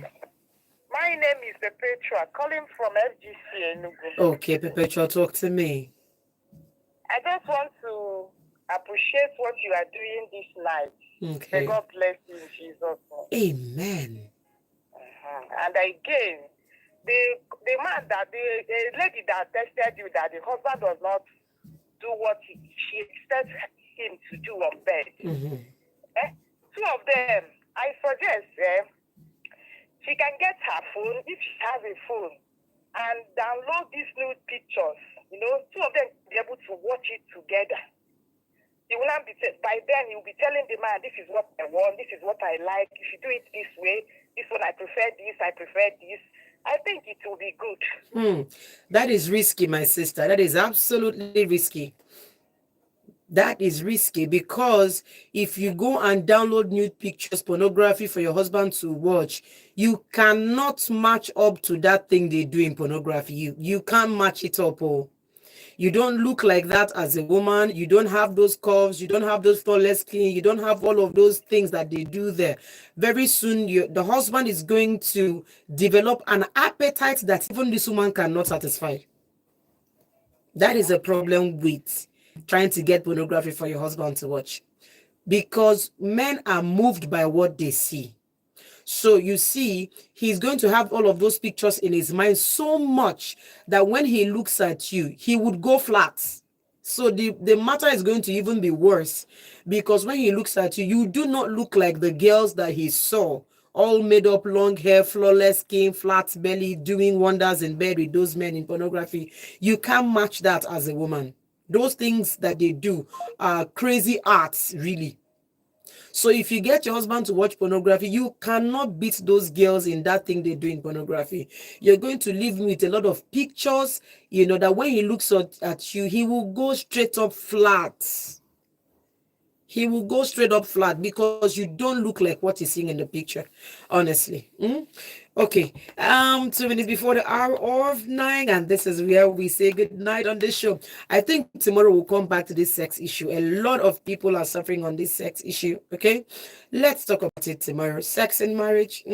My name is Perpetua, calling from FGC Enugu. Okay, Perpetua, talk to me. I just want to appreciate what you are doing this night. Okay. May God bless you in Jesus' name. Amen. And again, the man that the lady that tested you that the husband does not do what she expects him to do on bed. Two of them, I suggest she can get her phone if she has a phone and download these nude pictures. You know, two of them will be able to watch it together. He will not be by then he will be telling the man, this is what I want, this is what I like. If you do it this way, this one I prefer this, I prefer this. I think it will be good. That is risky, my sister. That is absolutely risky. That is risky because if you go and download nude pictures, pornography for your husband to watch, you cannot match up to that thing they do in pornography. You can't match it up. You don't look like that as a woman. You don't have those curves. You don't have those flawless skin. You don't have all of those things that they do there. Very soon, the husband is going to develop an appetite that even this woman cannot satisfy. That is a problem with trying to get pornography for your husband to watch, because men are moved by what they see. So you see, he's going to have all of those pictures in his mind so much that when he looks at you, he would go flat. So the matter is going to even be worse, because when he looks at you, you do not look like the girls that he saw, all made up, long hair, flawless skin, flat belly, doing wonders in bed with those men in pornography. You can't match that as a woman. Those things that they do are crazy arts, really. So if you get your husband to watch pornography, you cannot beat those girls in that thing they do in pornography. You're going to leave him with a lot of pictures, you know, that when he looks at you, he will go straight up flat. He will go straight up flat because you don't look like what he's seeing in the picture, honestly. Okay, 2 minutes before the hour of 9, and this is where we say good night on this show. I think tomorrow we'll come back to this sex issue. A lot of people are suffering on this sex issue. Okay, let's talk about it tomorrow. Sex in marriage.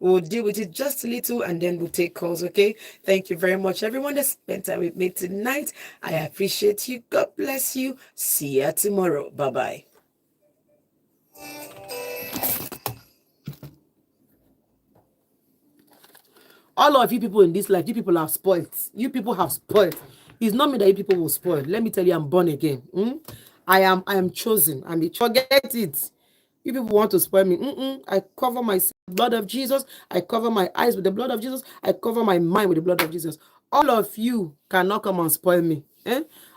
We'll deal with it just a little, and then we'll take calls. Okay, thank you very much, everyone that spent time with me tonight. I appreciate you. God bless you. See you tomorrow. Bye bye. All of you people in this life, you people have spoiled. You people have spoiled. It's not me that you people will spoil. Let me tell you, I'm born again. I am chosen. Forget it. You people want to spoil me. I cover my blood of Jesus. I cover my eyes with the blood of Jesus. I cover my mind with the blood of Jesus. All of you cannot come and spoil me.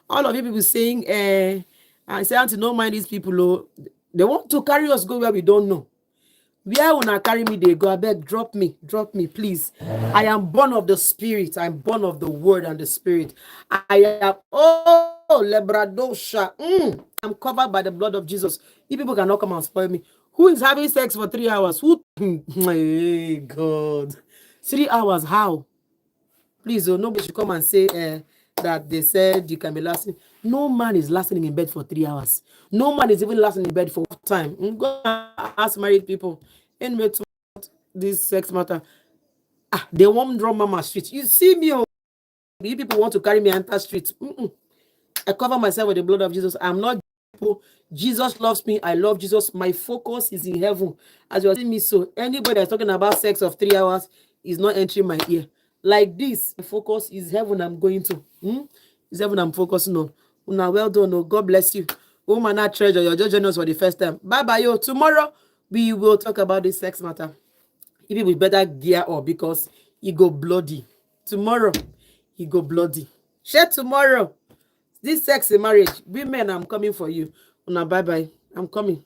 All of you people saying, I say, to don't mind these people. They want to carry us go where we don't know. Where una carry me, they go, I beg, drop me, please. I am born of the Spirit. I'm born of the Word and the Spirit. I am, lebradosha. I'm covered by the blood of Jesus. You people cannot come and spoil me. Who is having sex for 3 hours? Who? My God. 3 hours, how? Please, nobody should come and say that they said you can be lasting. No man is lasting in bed for 3 hours. No man is even lasting in bed for time. Go ask married people. Anyway, to this sex matter. They won't draw mama street. You see me, you people want to carry me enter street. I cover myself with the blood of Jesus. I'm not people. Jesus loves me. I love Jesus. My focus is in heaven. As you are seeing me, so anybody that's talking about sex of 3 hours is not entering my ear. Like this, my focus is heaven. I'm going to. Is heaven I'm focusing on. Now, well done. Oh, God bless you. Woman, not treasure. You're just joining us for the first time. Bye bye, yo. Tomorrow we will talk about this sex matter. Even we better gear up because it go bloody. tomorrow he go bloody. Share tomorrow. This sexy marriage. Women, I'm coming for you. Una bye-bye. I'm coming.